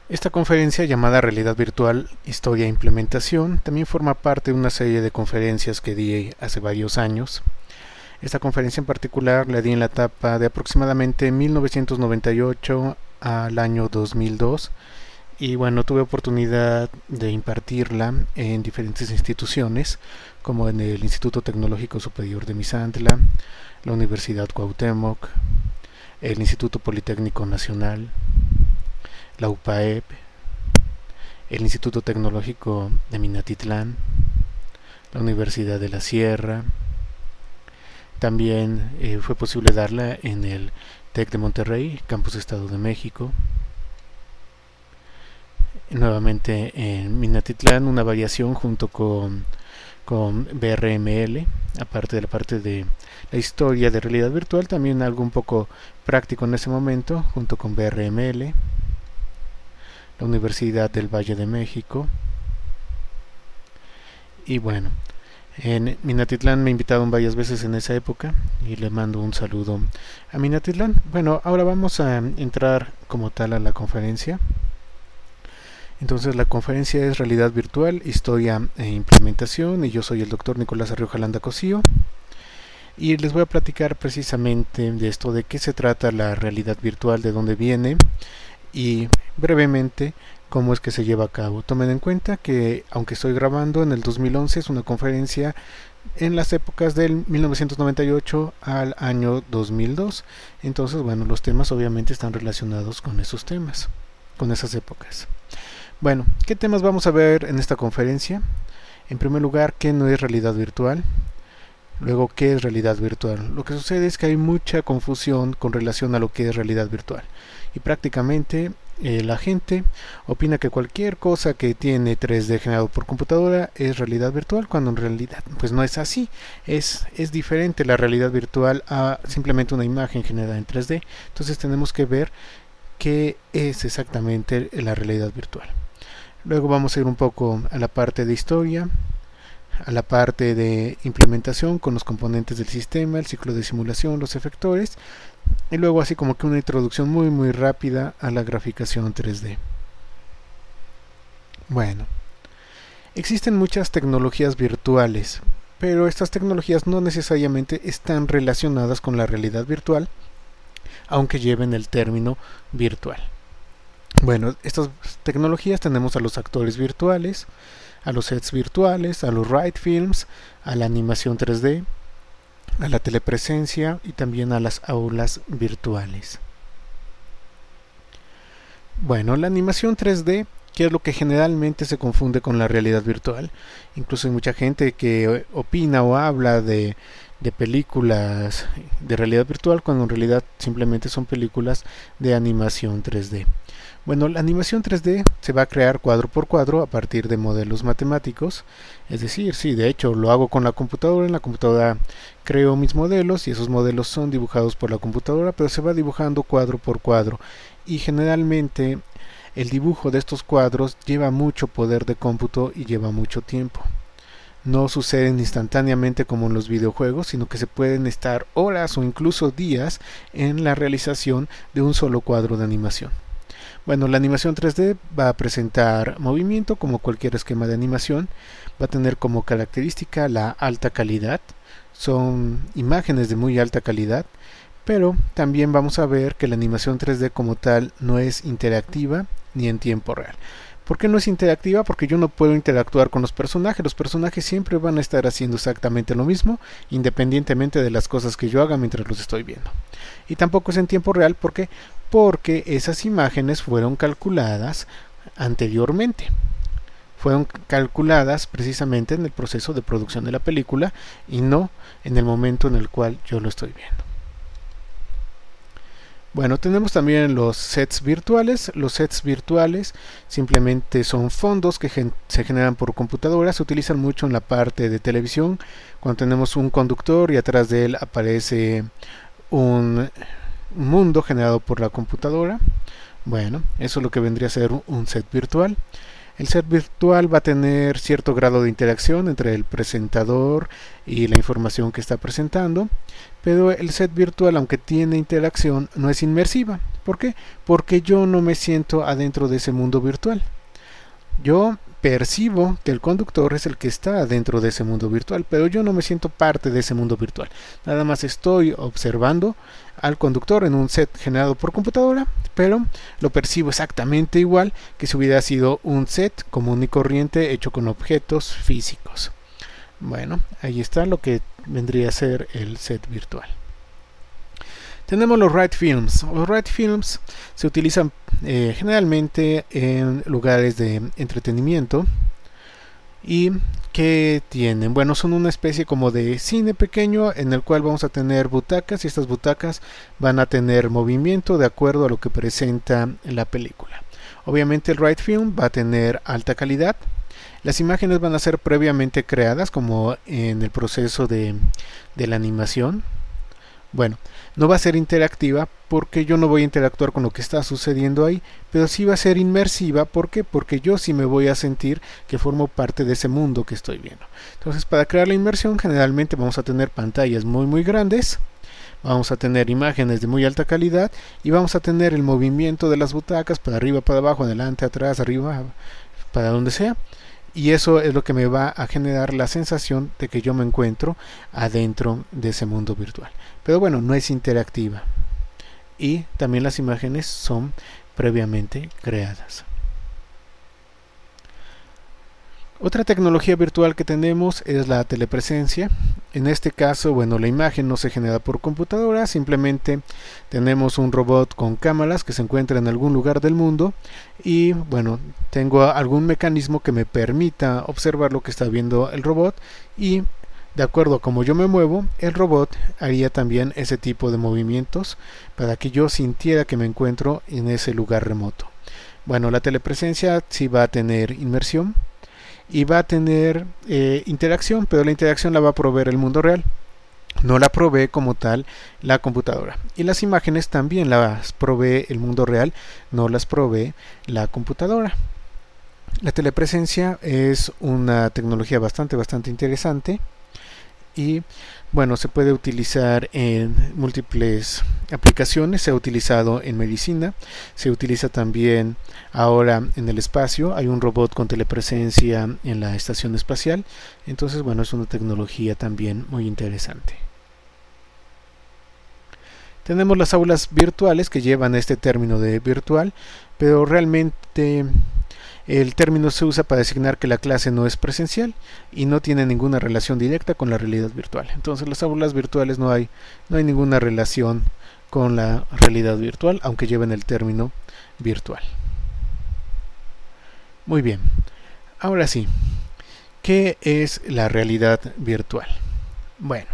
Esta conferencia llamada Realidad Virtual, Historia e Implementación también forma parte de una serie de conferencias que di hace varios años. Esta conferencia en particular la di en la etapa de aproximadamente 1998 al año 2002 y bueno, tuve oportunidad de impartirla en diferentes instituciones como en el Instituto Tecnológico Superior de Misantla, la Universidad Cuauhtémoc, el Instituto Politécnico Nacional, la UPAEP, el Instituto Tecnológico de Minatitlán, la Universidad de la Sierra. También fue posible darla en el TEC de Monterrey, Campus Estado de México. Nuevamente en Minatitlán, una variación junto con BRML, aparte de la parte de la historia de realidad virtual, también algo un poco práctico en ese momento, junto con BRML. La Universidad del Valle de México. Y bueno, en Minatitlán me invitaron varias veces en esa época y le mando un saludo a Minatitlán. Bueno, ahora vamos a entrar como tal a la conferencia. Entonces la conferencia es Realidad Virtual, Historia e Implementación y yo soy el doctor Nicolás Arrioja Landa Cosío y les voy a platicar precisamente de esto, de qué se trata la realidad virtual, de dónde viene y brevemente cómo es que se lleva a cabo. Tomen en cuenta que aunque estoy grabando en el 2011 es una conferencia en las épocas del 1998 al año 2002, entonces bueno, los temas obviamente están relacionados con esos temas, con esas épocas. Bueno, ¿qué temas vamos a ver en esta conferencia? En primer lugar, ¿qué no es realidad virtual? Luego, ¿qué es realidad virtual? Lo que sucede es que hay mucha confusión con relación a lo que es realidad virtual. Y prácticamente la gente opina que cualquier cosa que tiene 3D generado por computadora es realidad virtual, cuando en realidad pues no es así. Es diferente la realidad virtual a simplemente una imagen generada en 3D. Entonces tenemos que ver qué es exactamente la realidad virtual. Luego vamos a ir un poco a la parte de historia, a la parte de implementación con los componentes del sistema, el ciclo de simulación, los efectores y luego así como que una introducción muy rápida a la graficación 3D. Bueno, existen muchas tecnologías virtuales, pero estas tecnologías no necesariamente están relacionadas con la realidad virtual, aunque lleven el término virtual. Bueno, estas tecnologías tenemos a los actores virtuales, a los sets virtuales, a los ride films, a la animación 3D, a la telepresencia y también a las aulas virtuales. Bueno, la animación 3D, que es lo que generalmente se confunde con la realidad virtual. Incluso hay mucha gente que opina o habla de películas de realidad virtual cuando en realidad simplemente son películas de animación 3D. Bueno, la animación 3D se va a crear cuadro por cuadro a partir de modelos matemáticos, es decir, sí, de hecho lo hago con la computadora, en la computadora creo mis modelos y esos modelos son dibujados por la computadora, pero se va dibujando cuadro por cuadro y generalmente el dibujo de estos cuadros lleva mucho poder de cómputo y lleva mucho tiempo. No suceden instantáneamente como en los videojuegos, sino que se pueden estar horas o incluso días en la realización de un solo cuadro de animación. Bueno, la animación 3D va a presentar movimiento como cualquier esquema de animación, va a tener como característica la alta calidad, son imágenes de muy alta calidad, pero también vamos a ver que la animación 3D como tal no es interactiva ni en tiempo real. ¿Por qué no es interactiva? Porque yo no puedo interactuar con los personajes siempre van a estar haciendo exactamente lo mismo, independientemente de las cosas que yo haga mientras los estoy viendo. Y tampoco es en tiempo real, ¿por qué? Porque esas imágenes fueron calculadas anteriormente. Fueron calculadas precisamente en el proceso de producción de la película y no en el momento en el cual yo lo estoy viendo. Bueno, tenemos también los sets virtuales. Los sets virtuales simplemente son fondos que se generan por computadora. Se utilizan mucho en la parte de televisión, cuando tenemos un conductor y atrás de él aparece un mundo generado por la computadora. Bueno, eso es lo que vendría a ser un set virtual. El set virtual va a tener cierto grado de interacción entre el presentador y la información que está presentando, pero el set virtual, aunque tiene interacción, no es inmersiva. ¿Por qué? Porque yo no me siento adentro de ese mundo virtual. Yo percibo que el conductor es el que está dentro de ese mundo virtual, pero yo no me siento parte de ese mundo virtual. Nada más estoy observando al conductor en un set generado por computadora, pero lo percibo exactamente igual que si hubiera sido un set común y corriente hecho con objetos físicos. Bueno, ahí está lo que vendría a ser el set virtual. Tenemos los write films. Los write films se utilizan generalmente en lugares de entretenimiento. ¿Y qué tienen? Bueno, son una especie como de cine pequeño en el cual vamos a tener butacas, y estas butacas van a tener movimiento de acuerdo a lo que presenta la película. Obviamente el write film va a tener alta calidad. Las imágenes van a ser previamente creadas como en el proceso de la animación. Bueno, no va a ser interactiva porque yo no voy a interactuar con lo que está sucediendo ahí, pero sí va a ser inmersiva. ¿Por qué? Porque yo sí me voy a sentir que formo parte de ese mundo que estoy viendo. Entonces, para crear la inmersión, generalmente vamos a tener pantallas muy grandes, vamos a tener imágenes de muy alta calidad y vamos a tener el movimiento de las butacas para arriba, para abajo, adelante, atrás, arriba, para donde sea. Y eso es lo que me va a generar la sensación de que yo me encuentro adentro de ese mundo virtual. Pero bueno, no es interactiva. Y también las imágenes son previamente creadas. Otra tecnología virtual que tenemos es la telepresencia. En este caso, bueno, la imagen no se genera por computadora, simplemente tenemos un robot con cámaras que se encuentra en algún lugar del mundo y bueno, tengo algún mecanismo que me permita observar lo que está viendo el robot y de acuerdo a cómo yo me muevo, el robot haría también ese tipo de movimientos para que yo sintiera que me encuentro en ese lugar remoto. Bueno, la telepresencia sí va a tener inmersión y va a tener interacción, pero la interacción la va a proveer el mundo real, no la provee como tal la computadora. Y las imágenes también las provee el mundo real, no las provee la computadora. La telepresencia es una tecnología bastante interesante y bueno, se puede utilizar en múltiples aplicaciones. Se ha utilizado en medicina, se utiliza también ahora en el espacio. Hay un robot con telepresencia en la estación espacial. Entonces, bueno, es una tecnología también muy interesante. Tenemos las aulas virtuales que llevan este término de virtual, pero realmente el término se usa para designar que la clase no es presencial y no tiene ninguna relación directa con la realidad virtual. Entonces, las aulas virtuales no hay ninguna relación con la realidad virtual, aunque lleven el término virtual. Muy bien. Ahora sí, ¿qué es la realidad virtual? Bueno,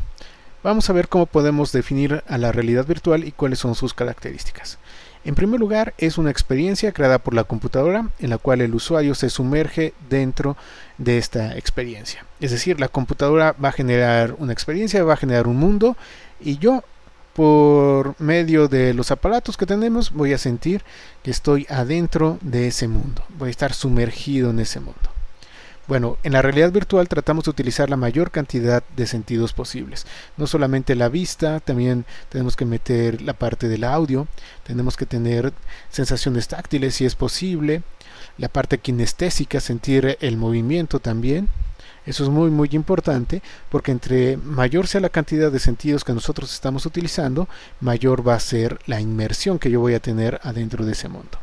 vamos a ver cómo podemos definir a la realidad virtual y cuáles son sus características. En primer lugar, es una experiencia creada por la computadora en la cual el usuario se sumerge dentro de esta experiencia. Es decir, la computadora va a generar una experiencia, va a generar un mundo y yo, por medio de los aparatos que tenemos, voy a sentir que estoy adentro de ese mundo. Voy a estar sumergido en ese mundo. Bueno, en la realidad virtual tratamos de utilizar la mayor cantidad de sentidos posibles. No solamente la vista, también tenemos que meter la parte del audio, tenemos que tener sensaciones táctiles si es posible, la parte kinestésica, sentir el movimiento también. Eso es muy importante porque entre mayor sea la cantidad de sentidos que nosotros estamos utilizando, mayor va a ser la inmersión que yo voy a tener adentro de ese mundo.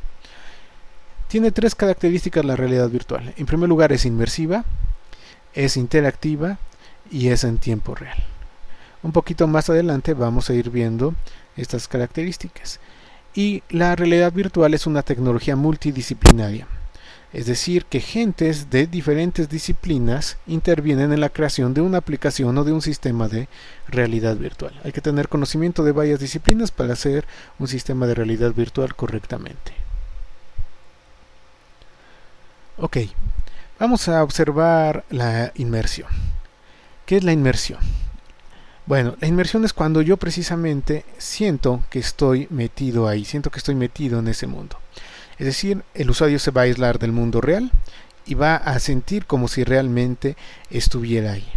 Tiene tres características la realidad virtual. En primer lugar, es inmersiva, es interactiva y es en tiempo real. Un poquito más adelante vamos a ir viendo estas características. Y la realidad virtual es una tecnología multidisciplinaria. Es decir, que gentes de diferentes disciplinas intervienen en la creación de una aplicación o de un sistema de realidad virtual. Hay que tener conocimiento de varias disciplinas para hacer un sistema de realidad virtual correctamente. Ok, vamos a observar la inmersión. ¿Qué es la inmersión? Bueno, la inmersión es cuando yo precisamente siento que estoy metido ahí, siento que estoy metido en ese mundo. Es decir, el usuario se va a aislar del mundo real y va a sentir como si realmente estuviera ahí.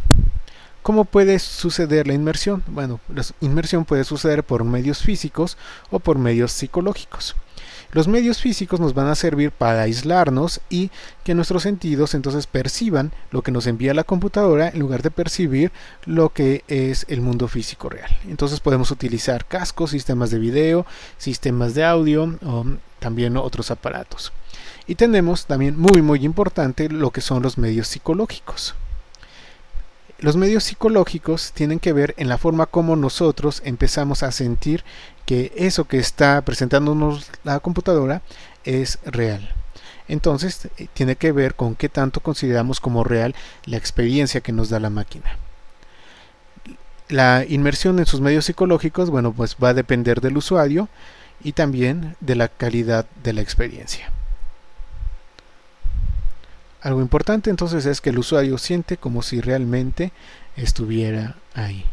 ¿Cómo puede suceder la inmersión? Bueno, la inmersión puede suceder por medios físicos o por medios psicológicos. Los medios físicos nos van a servir para aislarnos y que nuestros sentidos entonces perciban lo que nos envía la computadora en lugar de percibir lo que es el mundo físico real. Entonces podemos utilizar cascos, sistemas de video, sistemas de audio o también otros aparatos. Y tenemos también muy importante lo que son los medios psicológicos. Los medios psicológicos tienen que ver en la forma como nosotros empezamos a sentir que eso que está presentándonos la computadora es real. Entonces tiene que ver con qué tanto consideramos como real la experiencia que nos da la máquina. La inmersión en sus medios psicológicos, bueno, pues va a depender del usuario y también de la calidad de la experiencia. Algo importante entonces es que el usuario siente como si realmente estuviera ahí.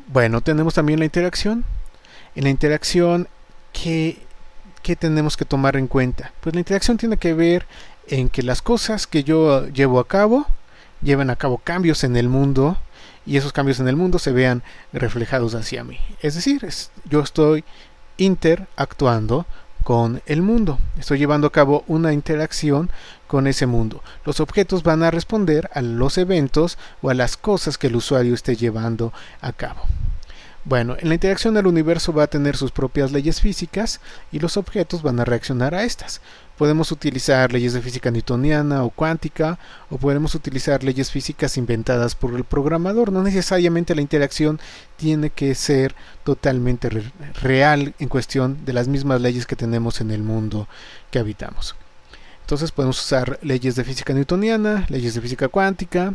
Bueno, tenemos también la interacción. En la interacción, ¿qué tenemos que tomar en cuenta? Pues la interacción tiene que ver en que las cosas que yo llevo a cabo, lleven a cabo cambios en el mundo y esos cambios en el mundo se vean reflejados hacia mí. Es decir, yo estoy interactuando con el mundo. Estoy llevando a cabo una interacción con ese mundo. Los objetos van a responder a los eventos o a las cosas que el usuario esté llevando a cabo. Bueno, en la interacción el universo va a tener sus propias leyes físicas y los objetos van a reaccionar a estas. Podemos utilizar leyes de física newtoniana o cuántica, o podemos utilizar leyes físicas inventadas por el programador. No necesariamente la interacción tiene que ser totalmente real en cuestión de las mismas leyes que tenemos en el mundo que habitamos. Entonces podemos usar leyes de física newtoniana, leyes de física cuántica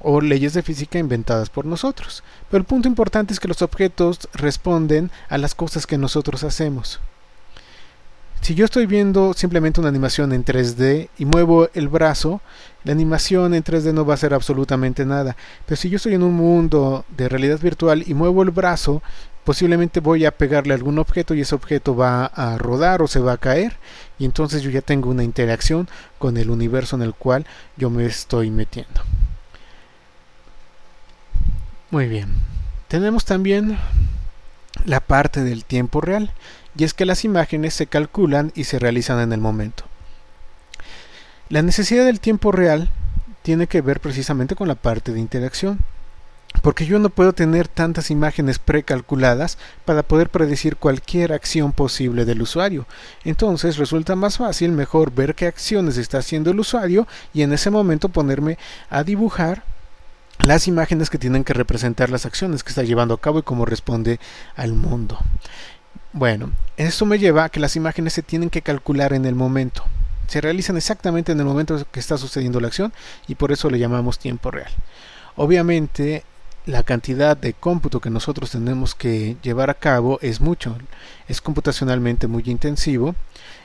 o leyes de física inventadas por nosotros. Pero el punto importante es que los objetos responden a las cosas que nosotros hacemos. Si yo estoy viendo simplemente una animación en 3D y muevo el brazo, la animación en 3D no va a hacer absolutamente nada. Pero si yo estoy en un mundo de realidad virtual y muevo el brazo, posiblemente voy a pegarle a algún objeto y ese objeto va a rodar o se va a caer. Y entonces yo ya tengo una interacción con el universo en el cual yo me estoy metiendo. Muy bien. Tenemos también la parte del tiempo real. Y es que las imágenes se calculan y se realizan en el momento. La necesidad del tiempo real tiene que ver precisamente con la parte de interacción, porque yo no puedo tener tantas imágenes precalculadas para poder predecir cualquier acción posible del usuario. Entonces resulta más fácil, mejor ver qué acciones está haciendo el usuario y en ese momento ponerme a dibujar las imágenes que tienen que representar las acciones que está llevando a cabo y cómo responde al mundo. Bueno, eso me lleva a que las imágenes se tienen que calcular en el momento. Se realizan exactamente en el momento que está sucediendo la acción y por eso le llamamos tiempo real. Obviamente, la cantidad de cómputo que nosotros tenemos que llevar a cabo es mucho. Es computacionalmente muy intensivo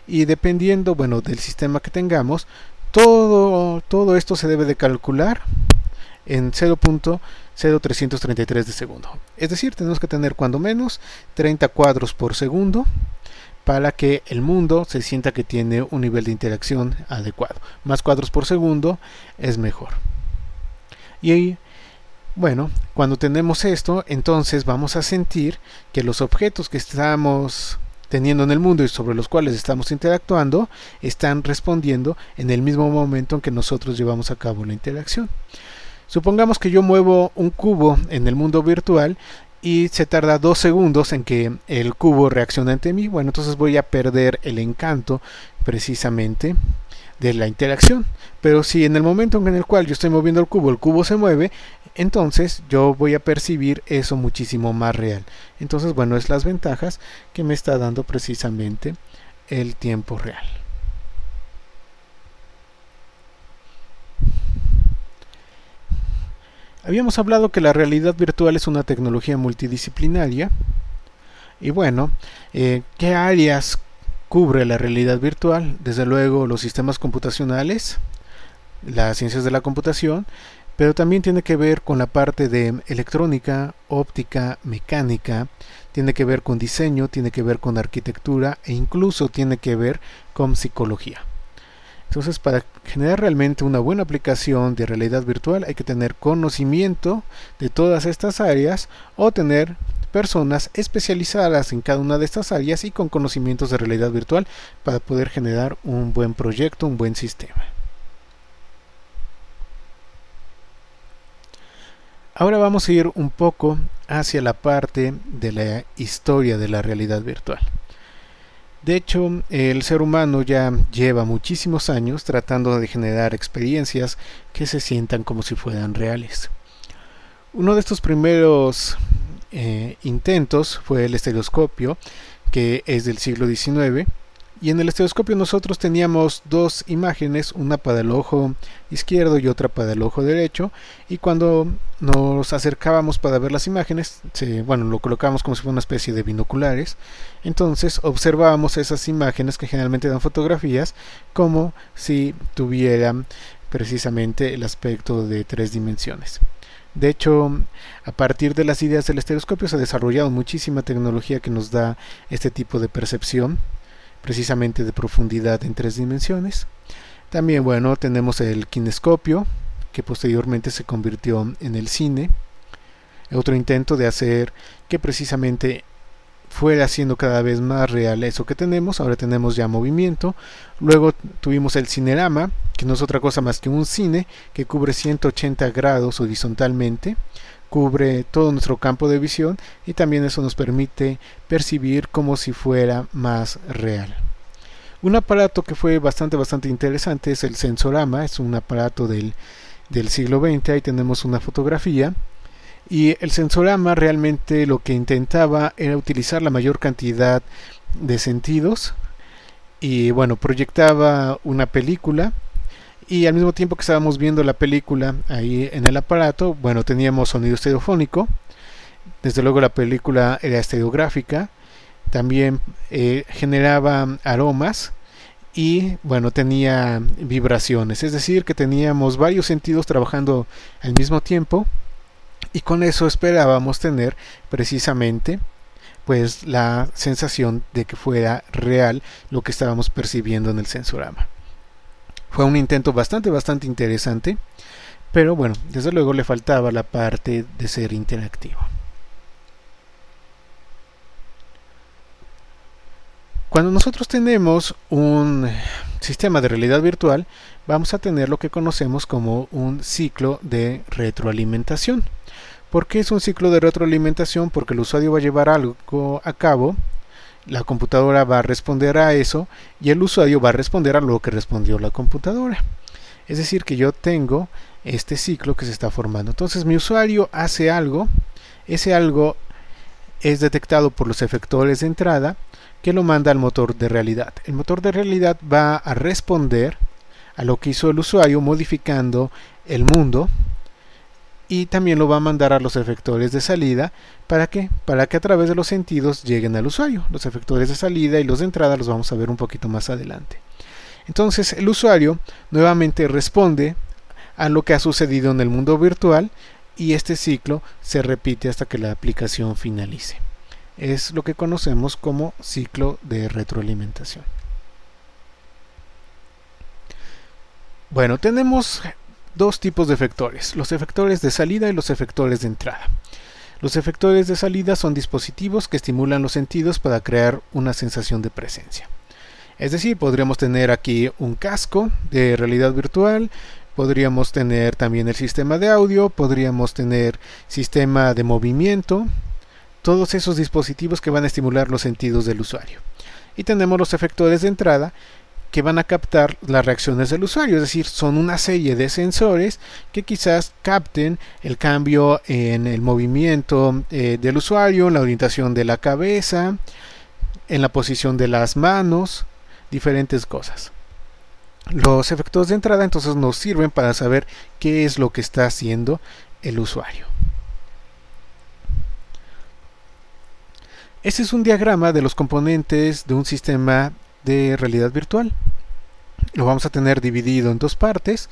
y dependiendo, bueno, del sistema que tengamos, todo esto se debe de calcular en 0.0333 de segundo. Es decir, tenemos que tener cuando menos 30 cuadros por segundo para que el mundo se sienta que tiene un nivel de interacción adecuado. Más cuadros por segundo es mejor. Y bueno, cuando tenemos esto, entonces vamos a sentir que los objetos que estamos teniendo en el mundo y sobre los cuales estamos interactuando están respondiendo en el mismo momento en que nosotros llevamos a cabo la interacción. Supongamos que yo muevo un cubo en el mundo virtual y se tarda 2 segundos en que el cubo reaccione ante mí. Bueno, entonces voy a perder el encanto precisamente de la interacción. Pero si en el momento en el cual yo estoy moviendo el cubo se mueve, entonces yo voy a percibir eso muchísimo más real. Entonces, bueno, es las ventajas que me está dando precisamente el tiempo real. Habíamos hablado que la realidad virtual es una tecnología multidisciplinaria y bueno, ¿qué áreas cubre la realidad virtual? Desde luego los sistemas computacionales, las ciencias de la computación, pero también tiene que ver con la parte de electrónica, óptica, mecánica, tiene que ver con diseño, tiene que ver con arquitectura e incluso tiene que ver con psicología. Entonces, para generar realmente una buena aplicación de realidad virtual hay que tener conocimiento de todas estas áreas o tener personas especializadas en cada una de estas áreas y con conocimientos de realidad virtual para poder generar un buen proyecto, un buen sistema. Ahora vamos a ir un poco hacia la parte de la historia de la realidad virtual. De hecho, el ser humano ya lleva muchísimos años tratando de generar experiencias que se sientan como si fueran reales. Uno de estos primeros intentos fue el estereoscopio, que es del siglo XIX. Y en el estereoscopio nosotros teníamos dos imágenes, una para el ojo izquierdo y otra para el ojo derecho, y cuando nos acercábamos para ver las imágenes, lo colocábamos como si fuera una especie de binoculares. Entonces observábamos esas imágenes, que generalmente dan fotografías, como si tuvieran precisamente el aspecto de 3 dimensiones. De hecho, a partir de las ideas del estereoscopio se ha desarrollado muchísima tecnología que nos da este tipo de percepción, precisamente de profundidad en 3 dimensiones. También, tenemos el kinescopio, que posteriormente se convirtió en el cine. Otro intento de hacer que precisamente fuera haciendo cada vez más real eso que tenemos. Ahora tenemos ya movimiento. Luego tuvimos el cinerama, que no es otra cosa más que un cine que cubre 180 grados horizontalmente, cubre todo nuestro campo de visión, y también eso nos permite percibir como si fuera más real. Un aparato que fue bastante interesante es el sensorama. Es un aparato del siglo XX. Ahí tenemos una fotografía, y el sensorama realmente lo que intentaba era utilizar la mayor cantidad de sentidos, y proyectaba una película, y al mismo tiempo que estábamos viendo la película ahí en el aparato, teníamos sonido estereofónico. Desde luego la película era estereográfica. También generaba aromas y tenía vibraciones. Es decir, que teníamos varios sentidos trabajando al mismo tiempo, y con eso esperábamos tener precisamente la sensación de que fuera real lo que estábamos percibiendo en el sensorama. Fue un intento bastante interesante, pero desde luego le faltaba la parte de ser interactivo. Cuando nosotros tenemos un sistema de realidad virtual, vamos a tener lo que conocemos como un ciclo de retroalimentación. ¿Por qué es un ciclo de retroalimentación? Porque el usuario va a llevar algo a cabo, la computadora va a responder a eso, y el usuario va a responder a lo que respondió la computadora. Es decir, que yo tengo este ciclo que se está formando. Entonces mi usuario hace algo, ese algo es detectado por los efectores de entrada, que lo manda al motor de realidad. El motor de realidad va a responder a lo que hizo el usuario modificando el mundo, y también lo va a mandar a los efectores de salida. ¿Para qué? Para que a través de los sentidos lleguen al usuario. Los efectores de salida y los de entrada los vamos a ver un poquito más adelante. Entonces el usuario nuevamente responde a lo que ha sucedido en el mundo virtual, y este ciclo se repite hasta que la aplicación finalice. Es lo que conocemos como ciclo de retroalimentación. Tenemos dos tipos de efectores: los efectores de salida y los efectores de entrada. Los efectores de salida son dispositivos que estimulan los sentidos para crear una sensación de presencia. Es decir, podríamos tener aquí un casco de realidad virtual, podríamos tener también el sistema de audio, podríamos tener sistema de movimiento, todos esos dispositivos que van a estimular los sentidos del usuario. Y tenemos los efectores de entrada, que van a captar las reacciones del usuario. Es decir, son una serie de sensores que quizás capten el cambio en el movimiento del usuario, en la orientación de la cabeza, en la posición de las manos, diferentes cosas. Los efectos de entrada entonces nos sirven para saber qué es lo que está haciendo el usuario. Este es un diagrama de los componentes de un sistema de realidad virtual. Lo vamos a tener dividido en dos partes.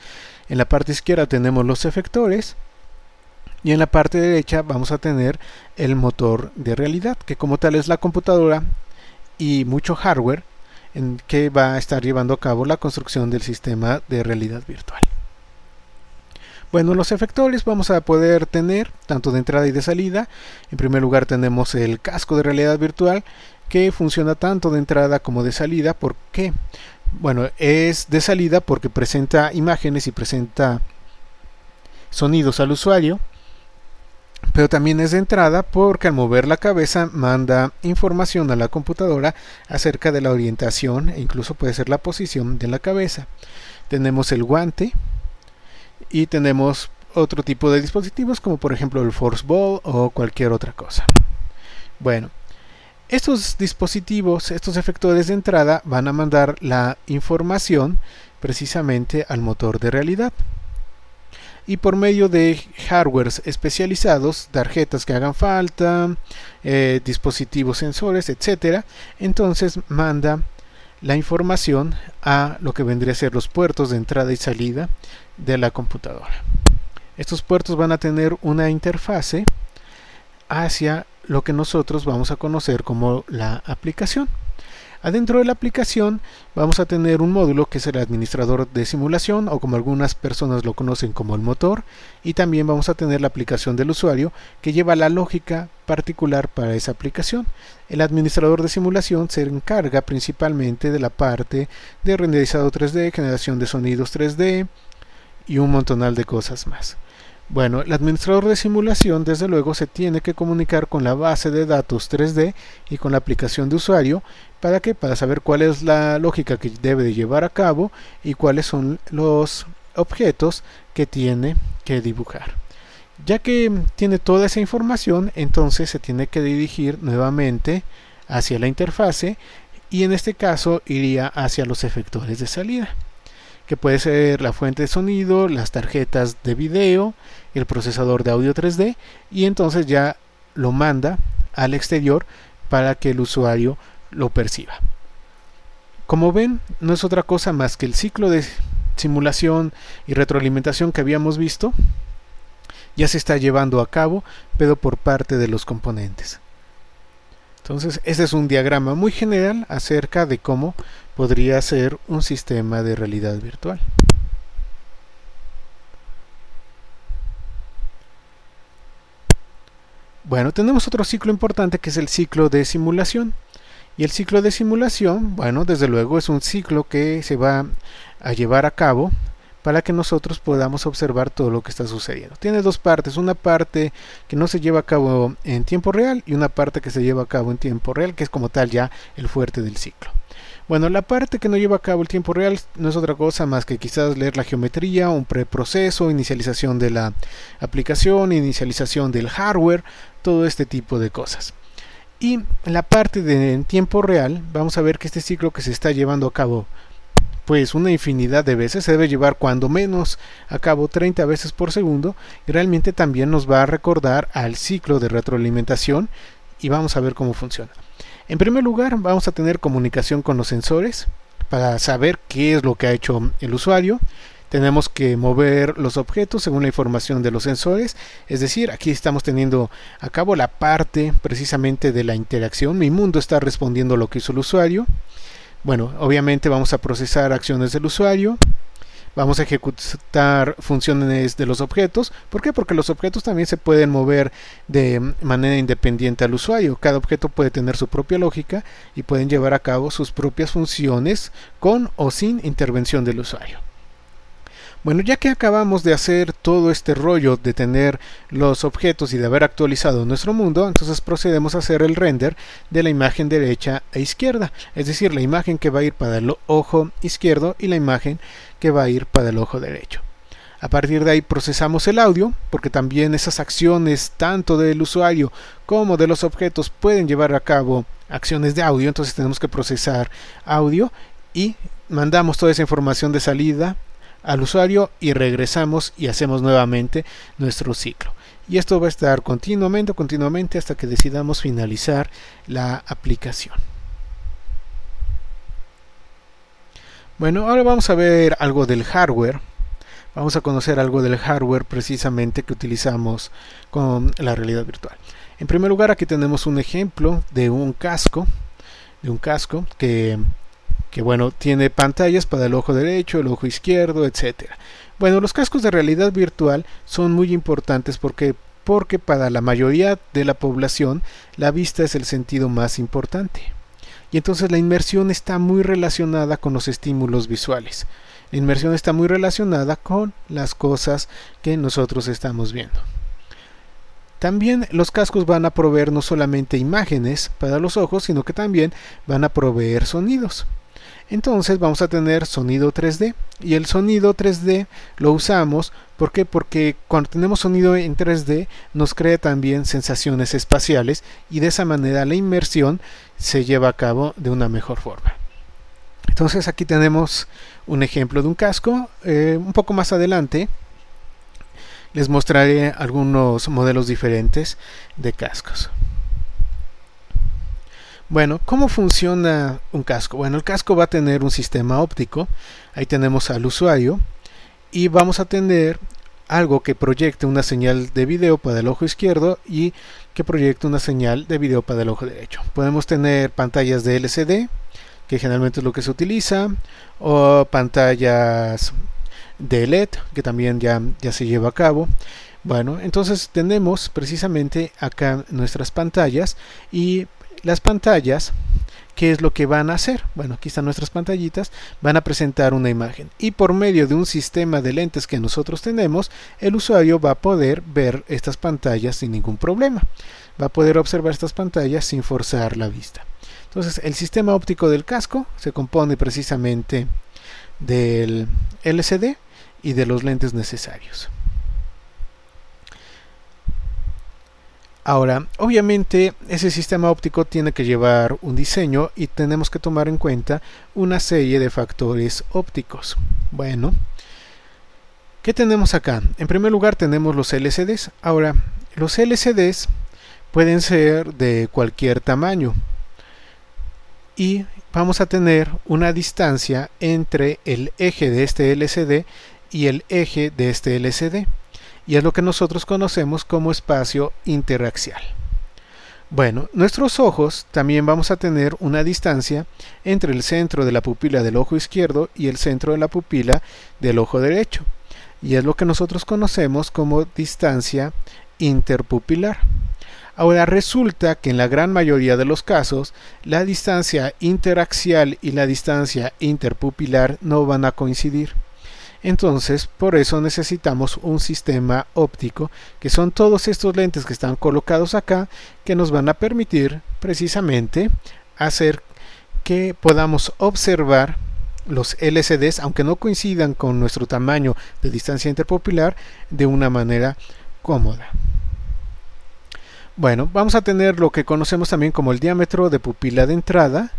En la parte izquierda tenemos los efectores, y en la parte derecha vamos a tener el motor de realidad, que como tal es la computadora y mucho hardware en que va a estar llevando a cabo la construcción del sistema de realidad virtual. Bueno, los efectores vamos a poder tener tanto de entrada y de salida. En primer lugar tenemos el casco de realidad virtual, que funciona tanto de entrada como de salida. ¿Por qué? Bueno, es de salida porque presenta imágenes y presenta sonidos al usuario, pero también es de entrada porque al mover la cabeza manda información a la computadora acerca de la orientación e incluso puede ser la posición de la cabeza. Tenemos el guante y tenemos otro tipo de dispositivos como por ejemplo el Force Ball o cualquier otra cosa. Bueno, estos dispositivos, estos efectores de entrada van a mandar la información precisamente al motor de realidad. Y por medio de hardwares especializados, tarjetas que hagan falta, dispositivos sensores, etcétera, entonces manda la información a lo que vendría a ser los puertos de entrada y salida de la computadora. Estos puertos van a tener una interfase hacia lo que nosotros vamos a conocer como la aplicación. Adentro de la aplicación vamos a tener un módulo que es el administrador de simulación, o como algunas personas lo conocen como el motor, y también vamos a tener la aplicación del usuario que lleva la lógica particular para esa aplicación. El administrador de simulación se encarga principalmente de la parte de renderizado 3D, generación de sonidos 3D y un montonal de cosas más. Bueno, el administrador de simulación desde luego se tiene que comunicar con la base de datos 3D y con la aplicación de usuario. ¿Para qué? Para saber cuál es la lógica que debe de llevar a cabo y cuáles son los objetos que tiene que dibujar. Ya que tiene toda esa información, entonces se tiene que dirigir nuevamente hacia la interfase y en este caso iría hacia los efectores de salida, que puede ser la fuente de sonido, las tarjetas de video, el procesador de audio 3D, y entonces ya lo manda al exterior para que el usuario lo perciba. Como ven, no es otra cosa más que el ciclo de simulación y retroalimentación que habíamos visto, ya se está llevando a cabo, pero por parte de los componentes. Entonces, este es un diagrama muy general acerca de cómo podría ser un sistema de realidad virtual. Bueno, tenemos otro ciclo importante que es el ciclo de simulación. Y el ciclo de simulación, bueno, desde luego es un ciclo que se va a llevar a cabo para que nosotros podamos observar todo lo que está sucediendo. Tiene dos partes, una parte que no se lleva a cabo en tiempo real y una parte que se lleva a cabo en tiempo real, que es como tal ya el fuerte del ciclo. Bueno, la parte que no lleva a cabo el tiempo real no es otra cosa más que quizás leer la geometría, un preproceso, inicialización de la aplicación, inicialización del hardware, todo este tipo de cosas. Y en la parte de en tiempo real vamos a ver que este ciclo que se está llevando a cabo pues una infinidad de veces, se debe llevar cuando menos a cabo 30 veces por segundo, y realmente también nos va a recordar al ciclo de retroalimentación y vamos a ver cómo funciona. En primer lugar vamos a tener comunicación con los sensores para saber qué es lo que ha hecho el usuario. Tenemos que mover los objetos según la información de los sensores, es decir, aquí estamos teniendo a cabo la parte precisamente de la interacción. Mi mundo está respondiendo a lo que hizo el usuario. Bueno, obviamente vamos a procesar acciones del usuario, vamos a ejecutar funciones de los objetos. ¿Por qué? Porque los objetos también se pueden mover de manera independiente al usuario. Cada objeto puede tener su propia lógica y pueden llevar a cabo sus propias funciones con o sin intervención del usuario. Bueno, ya que acabamos de hacer todo este rollo de tener los objetos y de haber actualizado nuestro mundo, entonces procedemos a hacer el render de la imagen derecha e izquierda, es decir, la imagen que va a ir para el ojo izquierdo y la imagen que va a ir para el ojo derecho. A partir de ahí procesamos el audio, porque también esas acciones tanto del usuario como de los objetos pueden llevar a cabo acciones de audio, entonces tenemos que procesar audio y mandamos toda esa información de salida al usuario y regresamos y hacemos nuevamente nuestro ciclo. Y esto va a estar continuamente hasta que decidamos finalizar la aplicación. Bueno, ahora vamos a ver algo del hardware. Vamos a conocer algo del hardware precisamente que utilizamos con la realidad virtual. En primer lugar, aquí tenemos un ejemplo de un casco que que bueno, tiene pantallas para el ojo derecho, el ojo izquierdo, etcétera. Bueno, los cascos de realidad virtual son muy importantes porque para la mayoría de la población la vista es el sentido más importante. Y entonces la inmersión está muy relacionada con los estímulos visuales. La inmersión está muy relacionada con las cosas que nosotros estamos viendo. También los cascos van a proveer no solamente imágenes para los ojos, sino que también van a proveer sonidos. Entonces vamos a tener sonido 3D, y el sonido 3D lo usamos porque cuando tenemos sonido en 3D nos crea también sensaciones espaciales, y de esa manera la inmersión se lleva a cabo de una mejor forma. Entonces aquí tenemos un ejemplo de un casco. Un poco más adelante les mostraré algunos modelos diferentes de cascos. Bueno, ¿cómo funciona un casco? Bueno, el casco va a tener un sistema óptico. Ahí tenemos al usuario y vamos a tener algo que proyecte una señal de video para el ojo izquierdo y que proyecte una señal de video para el ojo derecho. Podemos tener pantallas de LCD, que generalmente es lo que se utiliza, o pantallas de LED, que también ya se lleva a cabo. Bueno, entonces tenemos precisamente acá nuestras pantallas, y las pantallas, ¿qué es lo que van a hacer? Bueno, aquí están nuestras pantallitas, van a presentar una imagen, y por medio de un sistema de lentes que nosotros tenemos, el usuario va a poder ver estas pantallas sin ningún problema. Va a poder observar estas pantallas sin forzar la vista. Entonces, el sistema óptico del casco se compone precisamente del LCD y de los lentes necesarios. Ahora, obviamente ese sistema óptico tiene que llevar un diseño y tenemos que tomar en cuenta una serie de factores ópticos. Bueno, ¿qué tenemos acá? En primer lugar tenemos los LCDs. Ahora, los LCDs pueden ser de cualquier tamaño y vamos a tener una distancia entre el eje de este LCD y el eje de este LCD. Y es lo que nosotros conocemos como espacio interaxial. Bueno, nuestros ojos también vamos a tener una distancia entre el centro de la pupila del ojo izquierdo y el centro de la pupila del ojo derecho. Y es lo que nosotros conocemos como distancia interpupilar. Ahora resulta que en la gran mayoría de los casos, la distancia interaxial y la distancia interpupilar no van a coincidir. Entonces, por eso necesitamos un sistema óptico, que son todos estos lentes que están colocados acá, que nos van a permitir precisamente hacer que podamos observar los LCDs, aunque no coincidan con nuestro tamaño de distancia interpupilar, de una manera cómoda. Bueno, vamos a tener lo que conocemos también como el diámetro de pupila de entrada,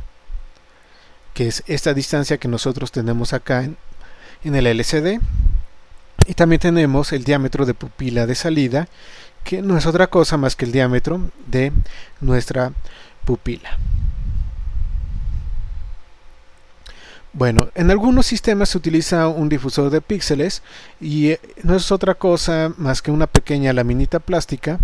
que es esta distancia que nosotros tenemos acá en el LCD, y también tenemos el diámetro de pupila de salida, que no es otra cosa más que el diámetro de nuestra pupila. Bueno, en algunos sistemas se utiliza un difusor de píxeles, y no es otra cosa más que una pequeña laminita plástica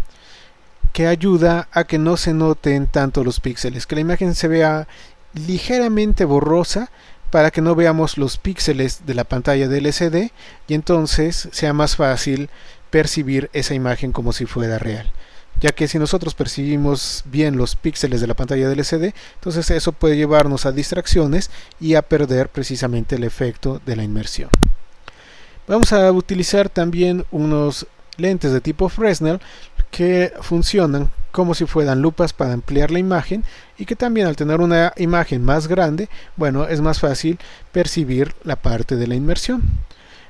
que ayuda a que no se noten tanto los píxeles, que la imagen se vea ligeramente borrosa, para que no veamos los píxeles de la pantalla del LCD y entonces sea más fácil percibir esa imagen como si fuera real. Ya que si nosotros percibimos bien los píxeles de la pantalla del LCD, entonces eso puede llevarnos a distracciones y a perder precisamente el efecto de la inmersión. Vamos a utilizar también unos lentes de tipo Fresnel que funcionan como si fueran lupas para ampliar la imagen, y que también al tener una imagen más grande, bueno, es más fácil percibir la parte de la inmersión.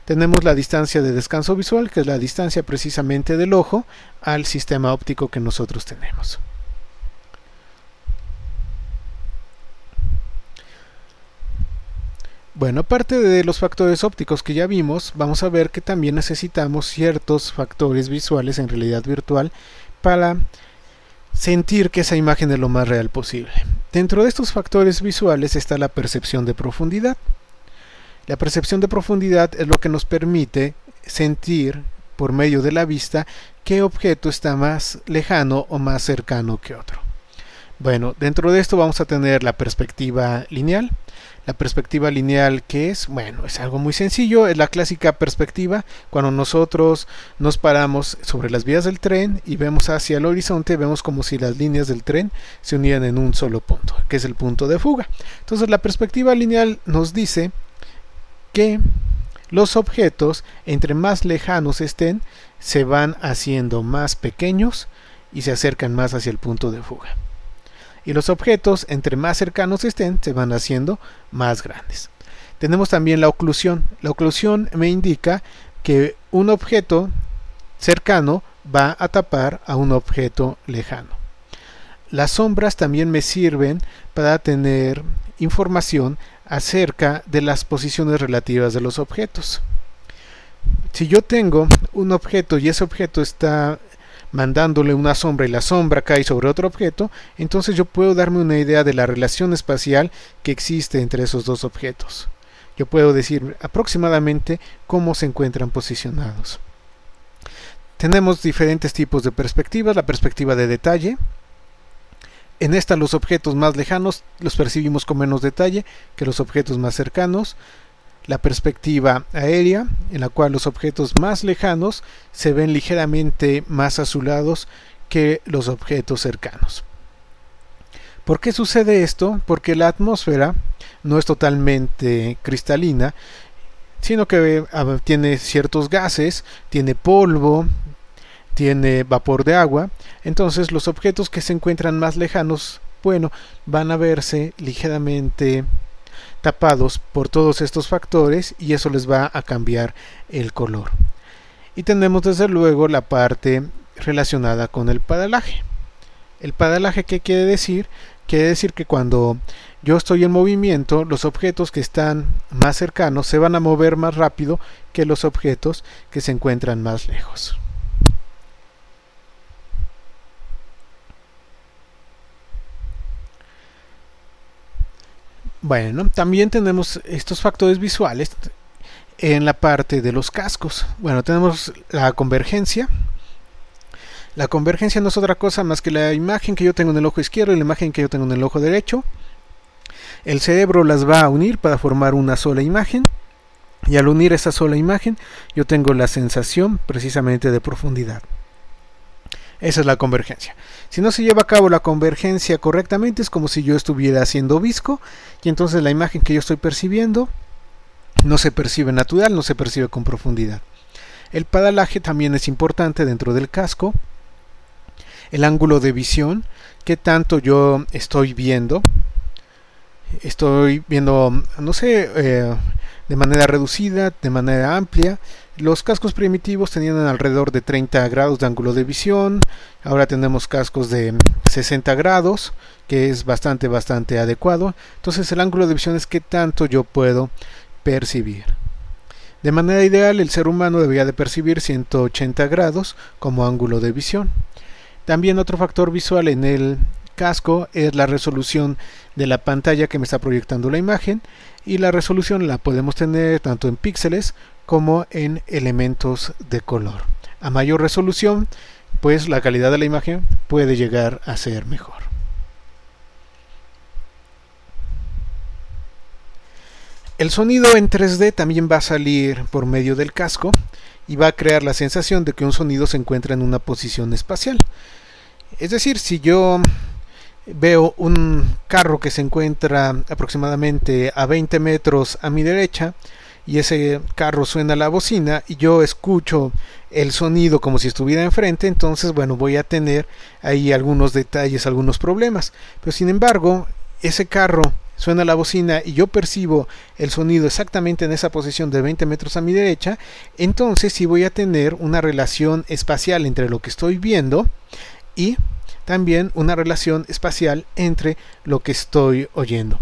Tenemos la distancia de descanso visual, que es la distancia precisamente del ojo al sistema óptico que nosotros tenemos. Bueno, aparte de los factores ópticos que ya vimos, vamos a ver que también necesitamos ciertos factores visuales en realidad virtual para sentir que esa imagen es lo más real posible. Dentro de estos factores visuales está la percepción de profundidad. La percepción de profundidad es lo que nos permite sentir por medio de la vista qué objeto está más lejano o más cercano que otro. Bueno, dentro de esto vamos a tener la perspectiva lineal. La perspectiva lineal, ¿qué es? Bueno, es algo muy sencillo, es la clásica perspectiva cuando nosotros nos paramos sobre las vías del tren y vemos hacia el horizonte, vemos como si las líneas del tren se unieran en un solo punto, que es el punto de fuga. Entonces la perspectiva lineal nos dice que los objetos, entre más lejanos estén, se van haciendo más pequeños y se acercan más hacia el punto de fuga. Y los objetos, entre más cercanos estén, se van haciendo más grandes. Tenemos también la oclusión. La oclusión me indica que un objeto cercano va a tapar a un objeto lejano. Las sombras también me sirven para tener información acerca de las posiciones relativas de los objetos. Si yo tengo un objeto y ese objeto está mandándole una sombra y la sombra cae sobre otro objeto, entonces yo puedo darme una idea de la relación espacial que existe entre esos dos objetos. Yo puedo decir aproximadamente cómo se encuentran posicionados. Tenemos diferentes tipos de perspectivas. La perspectiva de detalle. En esta los objetos más lejanos los percibimos con menos detalle que los objetos más cercanos. La perspectiva aérea, en la cual los objetos más lejanos se ven ligeramente más azulados que los objetos cercanos. ¿Por qué sucede esto? Porque la atmósfera no es totalmente cristalina, sino que tiene ciertos gases, tiene polvo, tiene vapor de agua. Entonces los objetos que se encuentran más lejanos, bueno, van a verse ligeramente tapados por todos estos factores y eso les va a cambiar el color. Y tenemos desde luego la parte relacionada con el paralaje. El paralaje, ¿qué quiere decir? Quiere decir que cuando yo estoy en movimiento, los objetos que están más cercanos se van a mover más rápido que los objetos que se encuentran más lejos. Bueno, también tenemos estos factores visuales en la parte de los cascos. Bueno, tenemos la convergencia. La convergencia no es otra cosa más que la imagen que yo tengo en el ojo izquierdo y la imagen que yo tengo en el ojo derecho. El cerebro las va a unir para formar una sola imagen. Y al unir esa sola imagen, yo tengo la sensación precisamente de profundidad. Esa es la convergencia. Si no se lleva a cabo la convergencia correctamente, es como si yo estuviera haciendo visco, y entonces la imagen que yo estoy percibiendo no se percibe natural, no se percibe con profundidad. El paralaje también es importante dentro del casco. El ángulo de visión, qué tanto yo estoy viendo. Estoy viendo, no sé, de manera reducida, de manera amplia. Los cascos primitivos tenían alrededor de 30 grados de ángulo de visión. Ahora tenemos cascos de 60 grados, que es bastante adecuado. Entonces el ángulo de visión es qué tanto yo puedo percibir. De manera ideal, el ser humano debería de percibir 180 grados como ángulo de visión. También otro factor visual en el casco es la resolución de la pantalla que me está proyectando la imagen, y la resolución la podemos tener tanto en píxeles como en elementos de color. A mayor resolución, pues la calidad de la imagen puede llegar a ser mejor. El sonido en 3D también va a salir por medio del casco y va a crear la sensación de que un sonido se encuentra en una posición espacial. Es decir, si yo veo un carro que se encuentra aproximadamente a 20 metros a mi derecha y ese carro suena la bocina y yo escucho el sonido como si estuviera enfrente, entonces bueno, voy a tener ahí algunos detalles, algunos problemas. Pero sin embargo, ese carro suena la bocina y yo percibo el sonido exactamente en esa posición de 20 metros a mi derecha, entonces sí voy a tener una relación espacial entre lo que estoy viendo y también una relación espacial entre lo que estoy oyendo.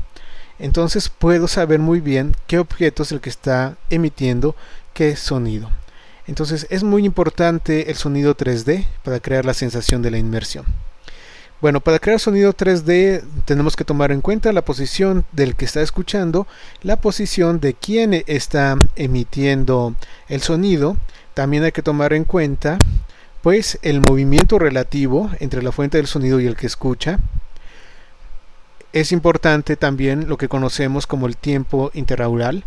Entonces puedo saber muy bien qué objeto es el que está emitiendo qué sonido. Entonces es muy importante el sonido 3D para crear la sensación de la inmersión. Bueno, para crear sonido 3D tenemos que tomar en cuenta la posición del que está escuchando, la posición de quien está emitiendo el sonido. También hay que tomar en cuenta pues el movimiento relativo entre la fuente del sonido y el que escucha. Es importante también lo que conocemos como el tiempo interaural,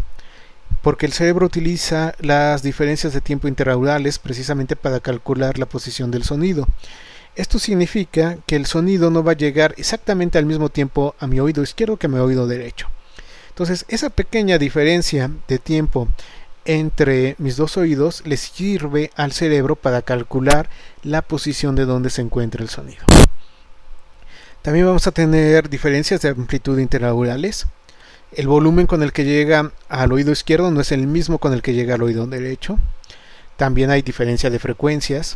porque el cerebro utiliza las diferencias de tiempo interaurales precisamente para calcular la posición del sonido. Esto significa que el sonido no va a llegar exactamente al mismo tiempo a mi oído izquierdo que a mi oído derecho. Entonces, esa pequeña diferencia de tiempo entre mis dos oídos les sirve al cerebro para calcular la posición de donde se encuentra el sonido. También vamos a tener diferencias de amplitud interaurales. El volumen con el que llega al oído izquierdo no es el mismo con el que llega al oído derecho. También hay diferencia de frecuencias.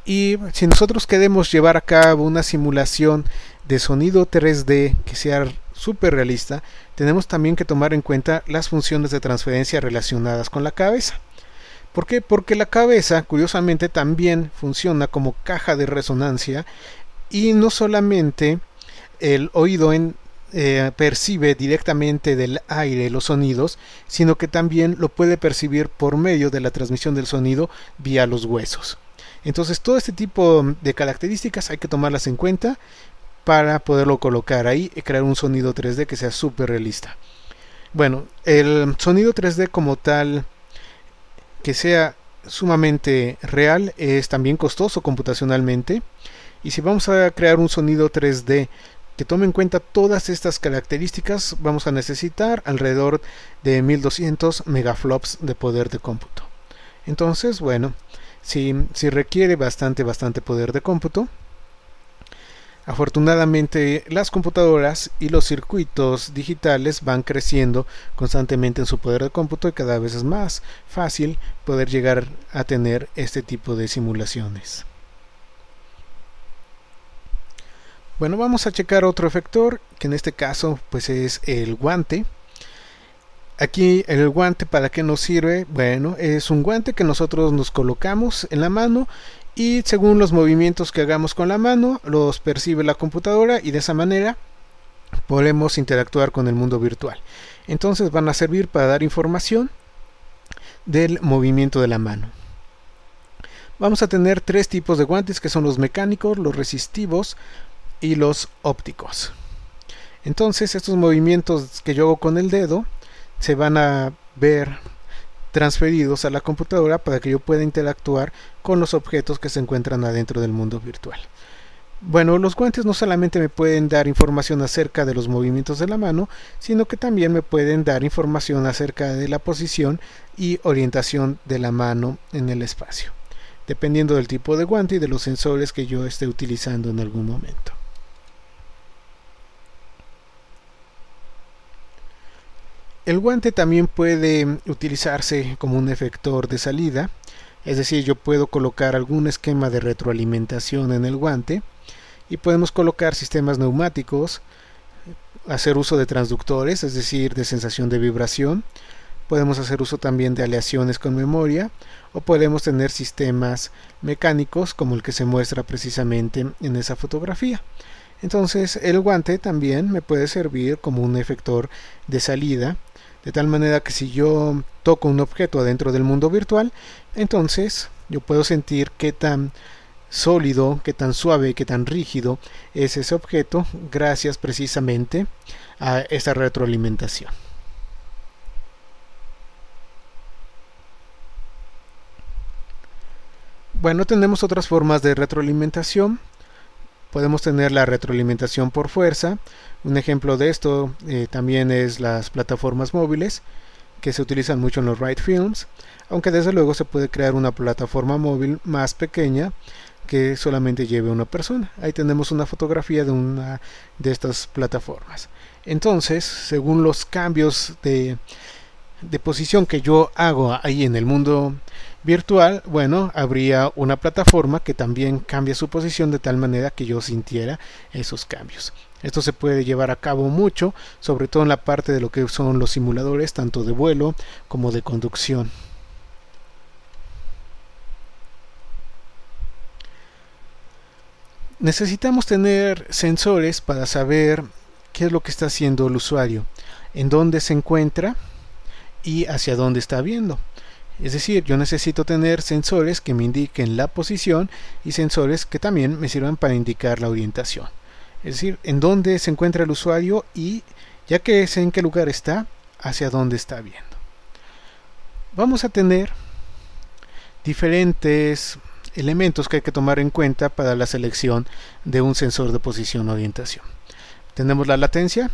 Y si nosotros queremos llevar a cabo una simulación de sonido 3D que sea súper realista, tenemos también que tomar en cuenta las funciones de transferencia relacionadas con la cabeza. ¿Por qué? Porque la cabeza, curiosamente, también funciona como caja de resonancia y no solamente el oído percibe directamente del aire los sonidos, sino que también lo puede percibir por medio de la transmisión del sonido vía los huesos. Entonces todo este tipo de características hay que tomarlas en cuenta para poderlo colocar ahí y crear un sonido 3D que sea súper realista. Bueno, el sonido 3D como tal que sea sumamente real es también costoso computacionalmente, y si vamos a crear un sonido 3D que tome en cuenta todas estas características, vamos a necesitar alrededor de 1200 megaflops de poder de cómputo. Entonces, bueno, si requiere bastante poder de cómputo. Afortunadamente las computadoras y los circuitos digitales van creciendo constantemente en su poder de cómputo y cada vez es más fácil poder llegar a tener este tipo de simulaciones. Bueno, vamos a checar otro efector, que en este caso pues es el guante. Aquí el guante, ¿para qué nos sirve? Bueno, es un guante que nosotros nos colocamos en la mano y según los movimientos que hagamos con la mano los percibe la computadora y de esa manera podemos interactuar con el mundo virtual. Entonces van a servir para dar información del movimiento de la mano. Vamos a tener tres tipos de guantes, que son los mecánicos, los resistivos y los ópticos. Entonces estos movimientos que yo hago con el dedo se van a ver transferidos a la computadora para que yo pueda interactuar con los objetos que se encuentran adentro del mundo virtual. Bueno, los guantes no solamente me pueden dar información acerca de los movimientos de la mano, sino que también me pueden dar información acerca de la posición y orientación de la mano en el espacio, dependiendo del tipo de guante y de los sensores que yo esté utilizando en algún momento. El guante también puede utilizarse como un efector de salida, es decir, yo puedo colocar algún esquema de retroalimentación en el guante y podemos colocar sistemas neumáticos, hacer uso de transductores, es decir, de sensación de vibración. Podemos hacer uso también de aleaciones con memoria o podemos tener sistemas mecánicos como el que se muestra precisamente en esa fotografía. Entonces el guante también me puede servir como un efector de salida, de tal manera que si yo toco un objeto adentro del mundo virtual, entonces yo puedo sentir qué tan sólido, qué tan suave, qué tan rígido es ese objeto gracias precisamente a esta retroalimentación. Bueno, tenemos otras formas de retroalimentación. Podemos tener la retroalimentación por fuerza. Un ejemplo de esto también es las plataformas móviles, que se utilizan mucho en los ride films, aunque desde luego se puede crear una plataforma móvil más pequeña que solamente lleve una persona. Ahí tenemos una fotografía de una de estas plataformas. Entonces, según los cambios de posición que yo hago ahí en el mundo virtual, bueno, habría una plataforma que también cambia su posición de tal manera que yo sintiera esos cambios. Esto se puede llevar a cabo mucho, sobre todo en la parte de lo que son los simuladores, tanto de vuelo como de conducción. Necesitamos tener sensores para saber qué es lo que está haciendo el usuario, en dónde se encuentra y hacia dónde está viendo. Es decir, yo necesito tener sensores que me indiquen la posición y sensores que también me sirvan para indicar la orientación. es decir, en dónde se encuentra el usuario y, ya que sé en qué lugar está, hacia dónde está viendo. Vamos a tener diferentes elementos que hay que tomar en cuenta para la selección de un sensor de posición orientación. Tenemos la latencia,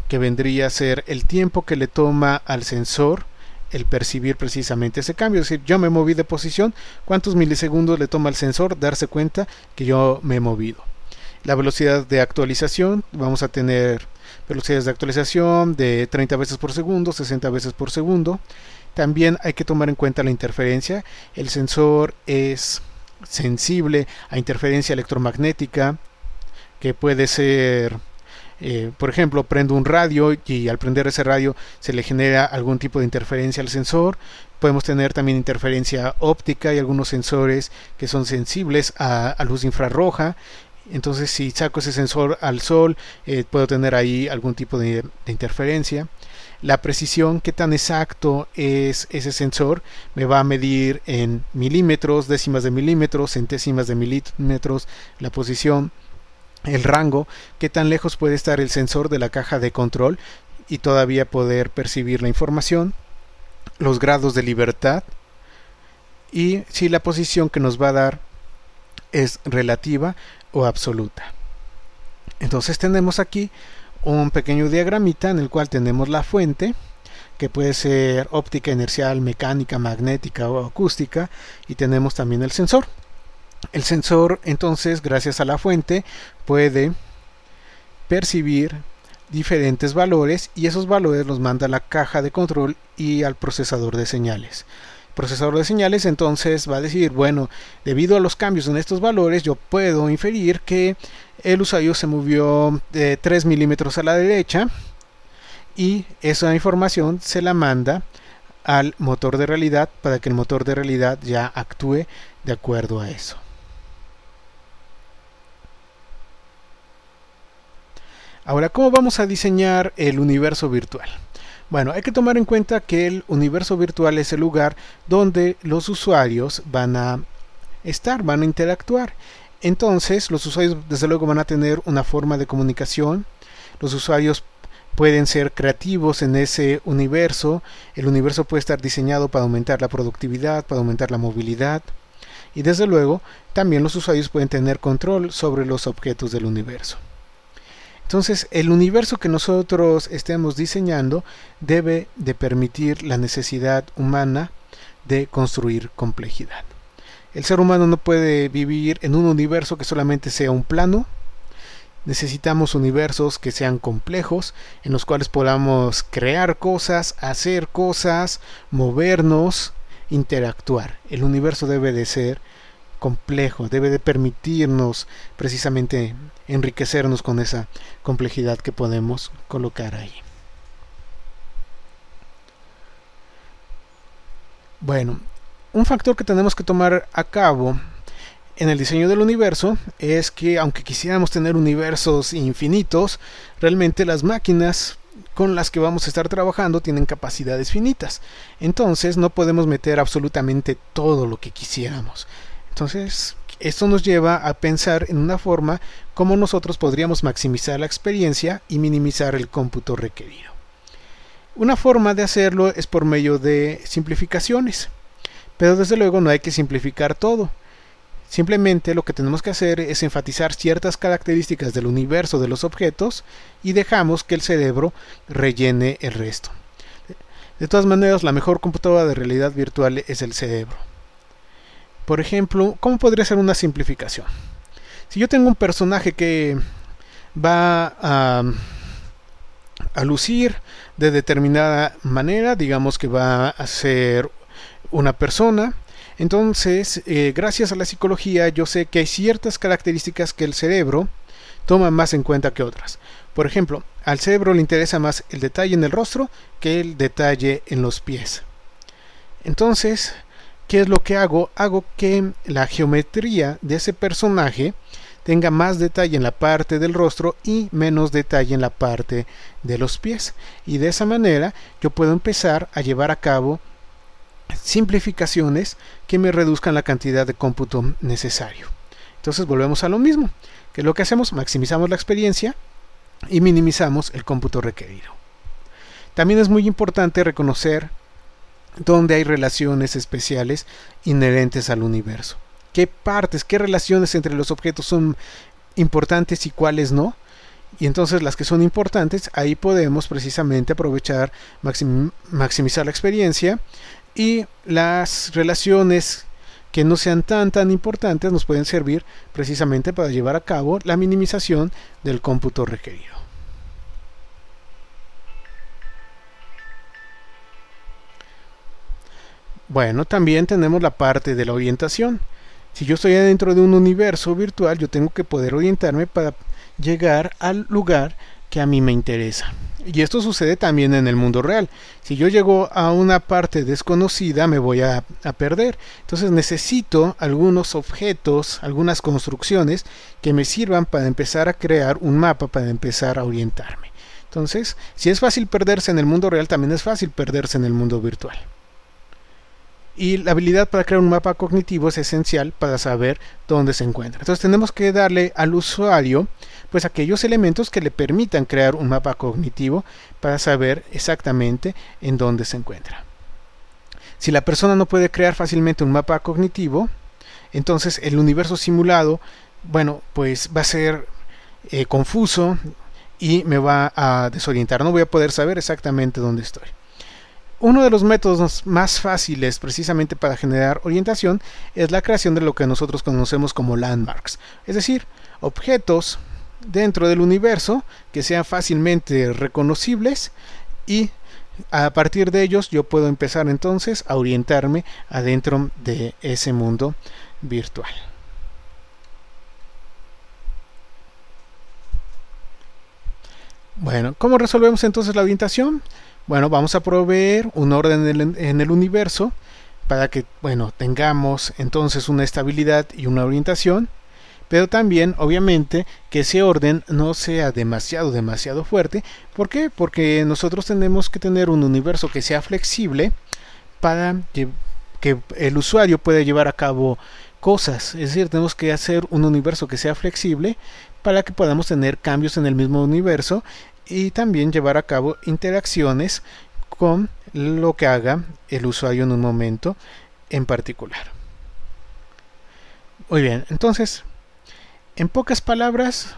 que vendría a ser el tiempo que le toma al sensor el percibir precisamente ese cambio. Es decir, yo me moví de posición, ¿cuántos milisegundos le toma al sensor darse cuenta que yo me he movido? La velocidad de actualización, vamos a tener velocidades de actualización de 30 veces por segundo, 60 veces por segundo. También hay que tomar en cuenta la interferencia. El sensor es sensible a interferencia electromagnética, que puede ser, por ejemplo, prendo un radio y al prender ese radio se le genera algún tipo de interferencia al sensor. Podemos tener también interferencia óptica y algunos sensores que son sensibles a luz infrarroja. Entonces, si saco ese sensor al sol, puedo tener ahí algún tipo de interferencia. La precisión, qué tan exacto es ese sensor, me va a medir en milímetros, décimas de milímetros, centésimas de milímetros, la posición, el rango, qué tan lejos puede estar el sensor de la caja de control y todavía poder percibir la información, los grados de libertad y si la posición que nos va a dar es relativa o absoluta. Entonces tenemos aquí un pequeño diagramita en el cual tenemos la fuente, que puede ser óptica, inercial, mecánica, magnética o acústica, y tenemos también el sensor. El sensor, entonces, gracias a la fuente, puede percibir diferentes valores y esos valores los manda a la caja de control y al procesador de señales. El procesador de señales entonces va a decir, bueno, debido a los cambios en estos valores, yo puedo inferir que el usuario se movió de 3 milímetros a la derecha y esa información se la manda al motor de realidad para que el motor de realidad ya actúe de acuerdo a eso. Ahora, ¿cómo vamos a diseñar el universo virtual? Bueno, hay que tomar en cuenta que el universo virtual es el lugar donde los usuarios van a estar, van a interactuar. Entonces, los usuarios desde luego van a tener una forma de comunicación. Los usuarios pueden ser creativos en ese universo. El universo puede estar diseñado para aumentar la productividad, para aumentar la movilidad. Y desde luego, también los usuarios pueden tener control sobre los objetos del universo. Entonces, el universo que nosotros estemos diseñando debe de permitir la necesidad humana de construir complejidad. El ser humano no puede vivir en un universo que solamente sea un plano. Necesitamos universos que sean complejos, en los cuales podamos crear cosas, hacer cosas, movernos, interactuar. El universo debe de ser complejo, debe de permitirnos precisamente enriquecernos con esa complejidad que podemos colocar ahí. Bueno, un factor que tenemos que tomar a cabo en el diseño del universo es que aunque quisiéramos tener universos infinitos, realmente las máquinas con las que vamos a estar trabajando tienen capacidades finitas. Entonces no podemos meter absolutamente todo lo que quisiéramos. Entonces, esto nos lleva a pensar en una forma como nosotros podríamos maximizar la experiencia y minimizar el cómputo requerido. Una forma de hacerlo es por medio de simplificaciones, pero desde luego no hay que simplificar todo. Simplemente lo que tenemos que hacer es enfatizar ciertas características del universo de los objetos y dejamos que el cerebro rellene el resto. De todas maneras, la mejor computadora de realidad virtual es el cerebro. Por ejemplo, ¿cómo podría ser una simplificación? Si yo tengo un personaje que va a lucir de determinada manera, digamos que va a ser una persona, entonces gracias a la psicología yo sé que hay ciertas características que el cerebro toma más en cuenta que otras. Por ejemplo, al cerebro le interesa más el detalle en el rostro que el detalle en los pies. Entonces, ¿qué es lo que hago? Hago que la geometría de ese personaje tenga más detalle en la parte del rostro y menos detalle en la parte de los pies. Y de esa manera yo puedo empezar a llevar a cabo simplificaciones que me reduzcan la cantidad de cómputo necesario. Entonces volvemos a lo mismo. que lo que hacemos, maximizamos la experiencia y minimizamos el cómputo requerido. También es muy importante reconocer dónde hay relaciones especiales inherentes al universo. ¿Qué partes, qué relaciones entre los objetos son importantes y cuáles no? Y entonces las que son importantes, ahí podemos precisamente aprovechar, maximizar la experiencia, y las relaciones que no sean tan importantes nos pueden servir precisamente para llevar a cabo la minimización del cómputo requerido. Bueno, también tenemos la parte de la orientación. Si yo estoy dentro de un universo virtual, yo tengo que poder orientarme para llegar al lugar que a mí me interesa. Y esto sucede también en el mundo real. Si yo llego a una parte desconocida, me voy a perder. Entonces necesito algunos objetos, algunas construcciones que me sirvan para empezar a crear un mapa, para empezar a orientarme. Entonces, si es fácil perderse en el mundo real, también es fácil perderse en el mundo virtual. Y la habilidad para crear un mapa cognitivo es esencial para saber dónde se encuentra. Entonces tenemos que darle al usuario pues aquellos elementos que le permitan crear un mapa cognitivo para saber exactamente en dónde se encuentra. Si la persona no puede crear fácilmente un mapa cognitivo, entonces el universo simulado, bueno, pues va a ser confuso y me va a desorientar. No voy a poder saber exactamente dónde estoy. Uno de los métodos más fáciles precisamente para generar orientación es la creación de lo que nosotros conocemos como landmarks, es decir, objetos dentro del universo que sean fácilmente reconocibles, y a partir de ellos yo puedo empezar entonces a orientarme adentro de ese mundo virtual. Bueno, ¿cómo resolvemos entonces la orientación? Bueno, vamos a proveer un orden en el universo para que, bueno, tengamos entonces una estabilidad y una orientación, pero también, obviamente, que ese orden no sea demasiado fuerte. ¿Por qué? Porque nosotros tenemos que tener un universo que sea flexible para que el usuario pueda llevar a cabo cosas. Es decir, tenemos que hacer un universo que sea flexible para que podamos tener cambios en el mismo universo y también llevar a cabo interacciones con lo que haga el usuario en un momento en particular. Muy bien, entonces, en pocas palabras,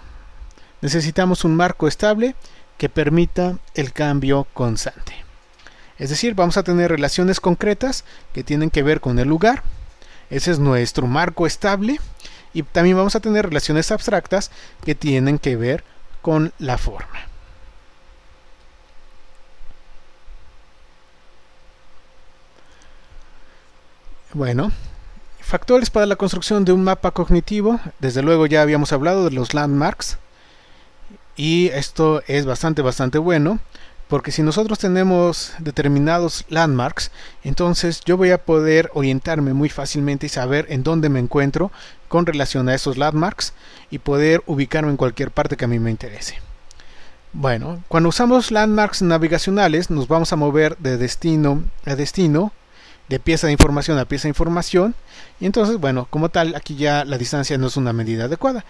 necesitamos un marco estable que permita el cambio constante. Es decir, vamos a tener relaciones concretas que tienen que ver con el lugar. Ese es nuestro marco estable. Y también vamos a tener relaciones abstractas que tienen que ver con la forma. Bueno, factores para la construcción de un mapa cognitivo. Desde luego ya habíamos hablado de los landmarks. Y esto es bastante bueno. Porque si nosotros tenemos determinados landmarks, entonces yo voy a poder orientarme muy fácilmente y saber en dónde me encuentro con relación a esos landmarks y poder ubicarme en cualquier parte que a mí me interese. Bueno, cuando usamos landmarks navegacionales nos vamos a mover de destino a destino, de pieza de información a pieza de información, y entonces, bueno, como tal, aquí ya la distancia no es una medida adecuada.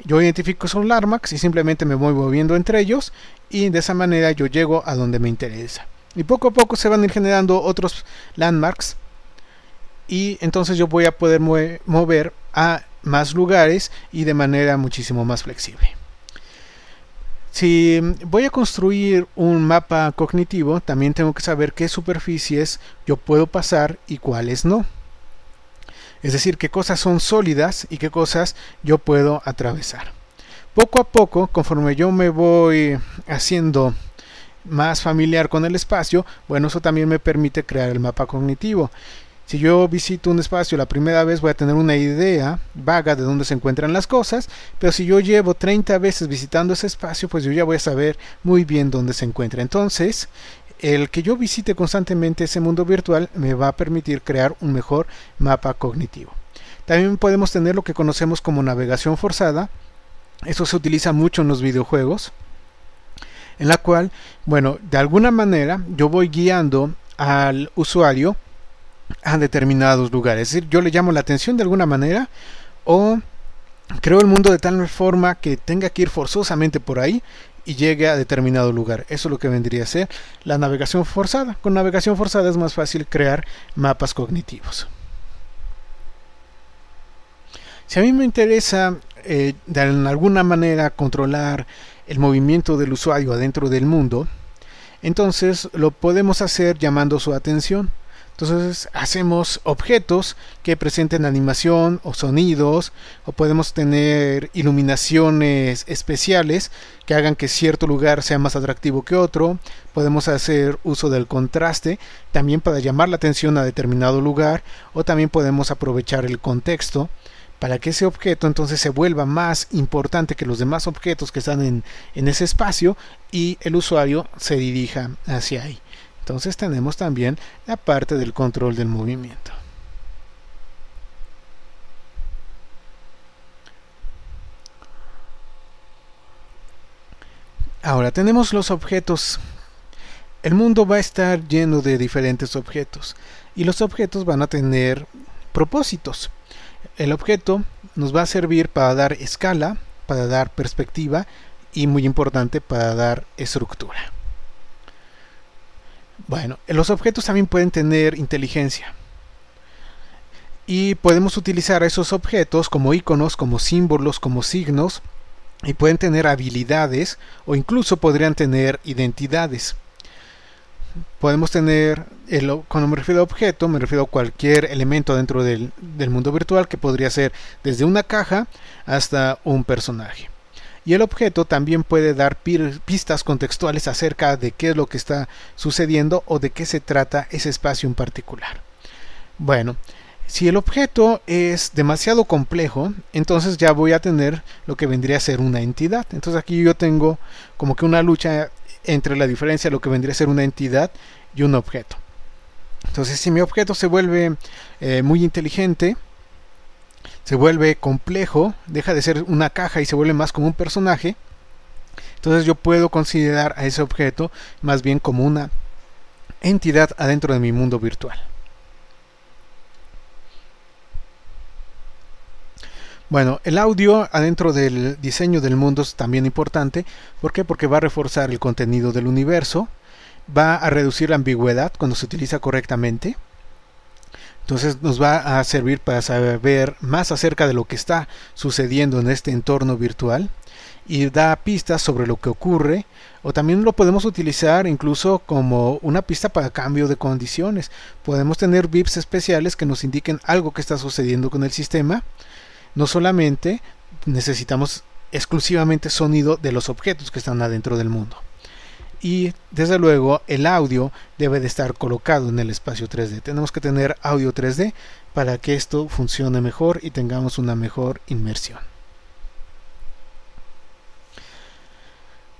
Yo identifico esos landmarks y simplemente me voy moviendo entre ellos, y de esa manera yo llego a donde me interesa. Y poco a poco se van a ir generando otros landmarks, y entonces yo voy a poder mover a más lugares y de manera muchísimo más flexible. Si voy a construir un mapa cognitivo, también tengo que saber qué superficies yo puedo pasar y cuáles no. Es decir, qué cosas son sólidas y qué cosas yo puedo atravesar. Poco a poco, conforme yo me voy haciendo más familiar con el espacio, bueno, eso también me permite crear el mapa cognitivo. Si yo visito un espacio la primera vez, voy a tener una idea vaga de dónde se encuentran las cosas, pero si yo llevo 30 veces visitando ese espacio, pues yo ya voy a saber muy bien dónde se encuentra. Entonces, el que yo visite constantemente ese mundo virtual me va a permitir crear un mejor mapa cognitivo. También podemos tener lo que conocemos como navegación forzada. Eso se utiliza mucho en los videojuegos, en la cual, bueno, de alguna manera yo voy guiando al usuario a determinados lugares. Es decir, yo le llamo la atención de alguna manera, o creo el mundo de tal forma que tenga que ir forzosamente por ahí y llegue a determinado lugar. Eso es lo que vendría a ser la navegación forzada. Con navegación forzada es más fácil crear mapas cognitivos. Si a mí me interesa de alguna manera controlar el movimiento del usuario adentro del mundo, entonces lo podemos hacer llamando su atención. Entonces hacemos objetos que presenten animación o sonidos, o podemos tener iluminaciones especiales que hagan que cierto lugar sea más atractivo que otro. Podemos hacer uso del contraste también para llamar la atención a determinado lugar, o también podemos aprovechar el contexto para que ese objeto entonces se vuelva más importante que los demás objetos que están en ese espacio y el usuario se dirija hacia ahí. Entonces tenemos también la parte del control del movimiento. Ahora tenemos los objetos. El mundo va a estar lleno de diferentes objetos y los objetos van a tener propósitos. El objeto nos va a servir para dar escala, para dar perspectiva y, muy importante, para dar estructura. Bueno, los objetos también pueden tener inteligencia y podemos utilizar esos objetos como iconos, como símbolos, como signos, y pueden tener habilidades o incluso podrían tener identidades. Podemos tener, cuando me refiero a objeto, me refiero a cualquier elemento dentro del mundo virtual, que podría ser desde una caja hasta un personaje. Y el objeto también puede dar pistas contextuales acerca de qué es lo que está sucediendo o de qué se trata ese espacio en particular. Bueno, si el objeto es demasiado complejo, entonces ya voy a tener lo que vendría a ser una entidad. Entonces aquí yo tengo como que una lucha entre la diferencia de lo que vendría a ser una entidad y un objeto. Entonces si mi objeto se vuelve muy inteligente, se vuelve complejo, deja de ser una caja y se vuelve más como un personaje, entonces yo puedo considerar a ese objeto más bien como una entidad adentro de mi mundo virtual. Bueno, el audio adentro del diseño del mundo es también importante. ¿Por qué? Porque va a reforzar el contenido del universo, va a reducir la ambigüedad cuando se utiliza correctamente. Entonces nos va a servir para saber más acerca de lo que está sucediendo en este entorno virtual y da pistas sobre lo que ocurre, o también lo podemos utilizar incluso como una pista para cambio de condiciones. Podemos tener VIPs especiales que nos indiquen algo que está sucediendo con el sistema. No solamente necesitamos exclusivamente sonido de los objetos que están adentro del mundo. Y desde luego el audio debe de estar colocado en el espacio 3D. Tenemos que tener audio 3D para que esto funcione mejor y tengamos una mejor inmersión.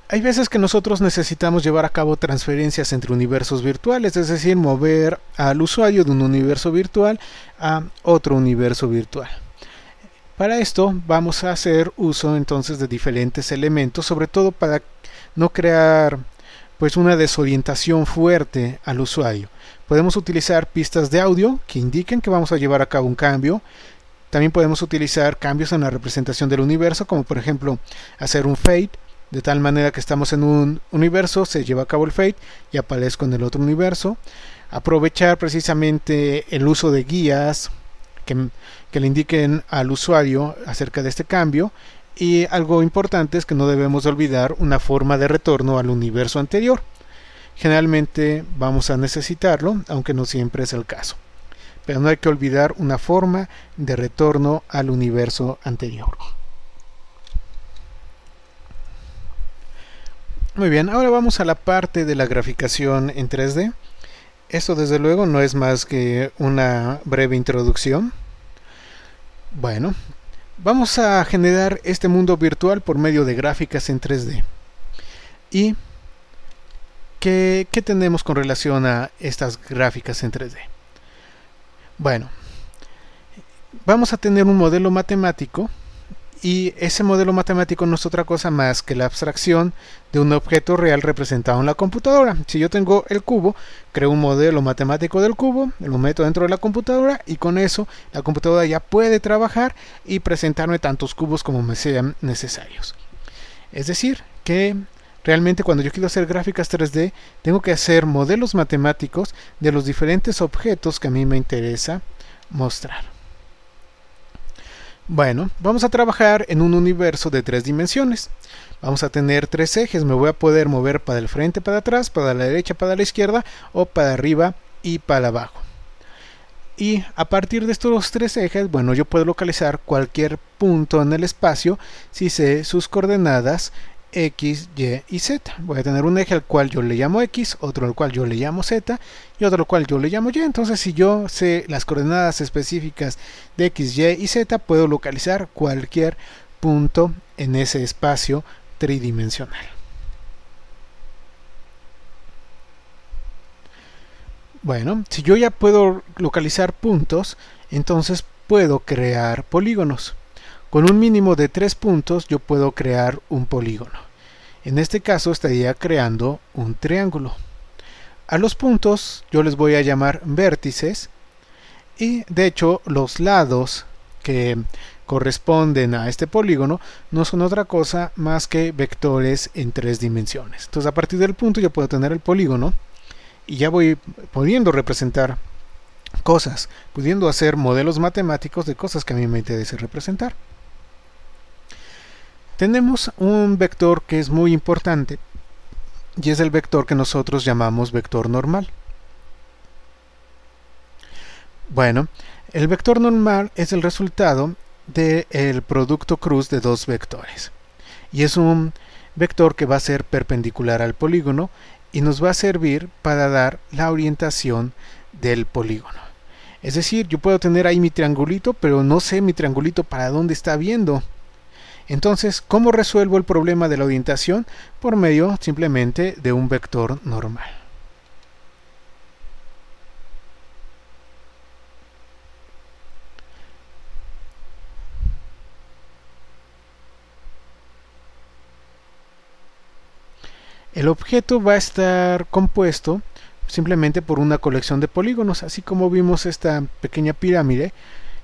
Hay veces que nosotros necesitamos llevar a cabo transferencias entre universos virtuales, es decir, mover al usuario de un universo virtual a otro universo virtual. Para esto vamos a hacer uso entonces de diferentes elementos, sobre todo para no crear pues una desorientación fuerte al usuario. Podemos utilizar pistas de audio que indiquen que vamos a llevar a cabo un cambio. También podemos utilizar cambios en la representación del universo, como por ejemplo hacer un fade, de tal manera que estamos en un universo, se lleva a cabo el fade y aparezco en el otro universo. Aprovechar precisamente el uso de guías que le indiquen al usuario acerca de este cambio. Y algo importante es que no debemos olvidar una forma de retorno al universo anterior. Generalmente vamos a necesitarlo, aunque no siempre es el caso. Pero no hay que olvidar una forma de retorno al universo anterior. Muy bien, ahora vamos a la parte de la graficación en 3D. Esto desde luego no es más que una breve introducción. Bueno, vamos a generar este mundo virtual por medio de gráficas en 3D. ¿Y qué tenemos con relación a estas gráficas en 3D? Bueno, vamos a tener un modelo matemático Y ese modelo matemático no es otra cosa más que la abstracción de un objeto real representado en la computadora. Si yo tengo el cubo, creo un modelo matemático del cubo, lo meto dentro de la computadora y con eso la computadora ya puede trabajar y presentarme tantos cubos como me sean necesarios. Es decir, que realmente cuando yo quiero hacer gráficas 3D, tengo que hacer modelos matemáticos de los diferentes objetos que a mí me interesa mostrar. Bueno, vamos a trabajar en un universo de 3 dimensiones. Vamos a tener 3 ejes, me voy a poder mover para el frente, para atrás, para la derecha, para la izquierda o para arriba y para abajo. Y a partir de estos 3 ejes, bueno, yo puedo localizar cualquier punto en el espacio si sé sus coordenadas X, Y y Z. Voy a tener un eje al cual yo le llamo X, otro al cual yo le llamo Z y otro al cual yo le llamo Y. Entonces, si yo sé las coordenadas específicas de X, Y y Z, puedo localizar cualquier punto en ese espacio tridimensional. Bueno, si yo ya puedo localizar puntos, entonces puedo crear polígonos. Con un mínimo de 3 puntos yo puedo crear un polígono. En este caso estaría creando un triángulo. A los puntos yo les voy a llamar vértices y de hecho los lados que corresponden a este polígono no son otra cosa más que vectores en 3 dimensiones. Entonces a partir del punto yo puedo tener el polígono y ya voy pudiendo representar cosas, pudiendo hacer modelos matemáticos de cosas que a mí me interesa representar. Tenemos un vector que es muy importante y es el vector que nosotros llamamos vector normal. Bueno, el vector normal es el resultado del producto cruz de 2 vectores y es un vector que va a ser perpendicular al polígono y nos va a servir para dar la orientación del polígono. Es decir, yo puedo tener ahí mi triangulito, pero no sé mi triangulito para dónde está viendo. Entonces, ¿cómo resuelvo el problema de la orientación? Por medio simplemente de un vector normal. El objeto va a estar compuesto simplemente por una colección de polígonos, así como vimos esta pequeña pirámide.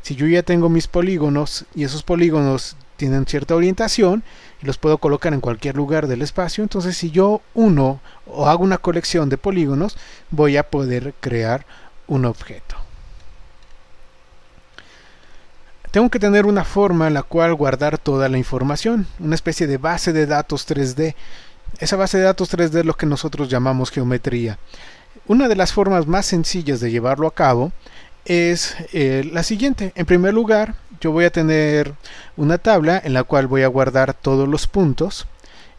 Si yo ya tengo mis polígonos y esos polígonos tienen cierta orientación y los puedo colocar en cualquier lugar del espacio, entonces si yo uno o hago una colección de polígonos, voy a poder crear un objeto. Tengo que tener una forma en la cual guardar toda la información, una especie de base de datos 3D. Esa base de datos 3D es lo que nosotros llamamos geometría. Una de las formas más sencillas de llevarlo a cabo es la siguiente. En primer lugar, yo voy a tener una tabla en la cual voy a guardar todos los puntos.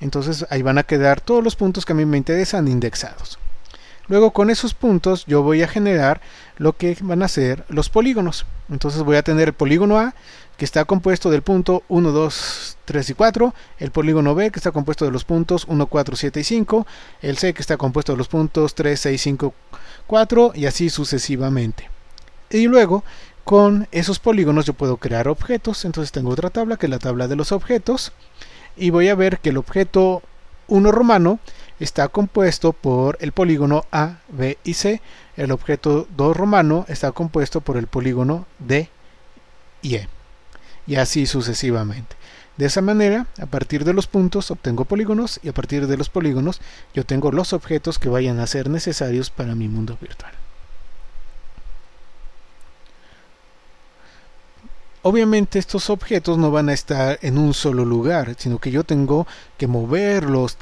Entonces ahí van a quedar todos los puntos que a mí me interesan indexados. Luego con esos puntos yo voy a generar lo que van a ser los polígonos. Entonces voy a tener el polígono A, que está compuesto del punto 1, 2, 3 y 4, el polígono B, que está compuesto de los puntos 1, 4, 7 y 5, el C, que está compuesto de los puntos 3, 6, 5, 4 y así sucesivamente. Y luego con esos polígonos yo puedo crear objetos. Entonces tengo otra tabla que es la tabla de los objetos y voy a ver que el objeto 1 romano está compuesto por el polígono A, B y C. El objeto 2 romano está compuesto por el polígono D y E. Y así sucesivamente. De esa manera, a partir de los puntos obtengo polígonos y a partir de los polígonos yo tengo los objetos que vayan a ser necesarios para mi mundo virtual. Obviamente estos objetos no van a estar en un solo lugar, sino que yo tengo que moverlos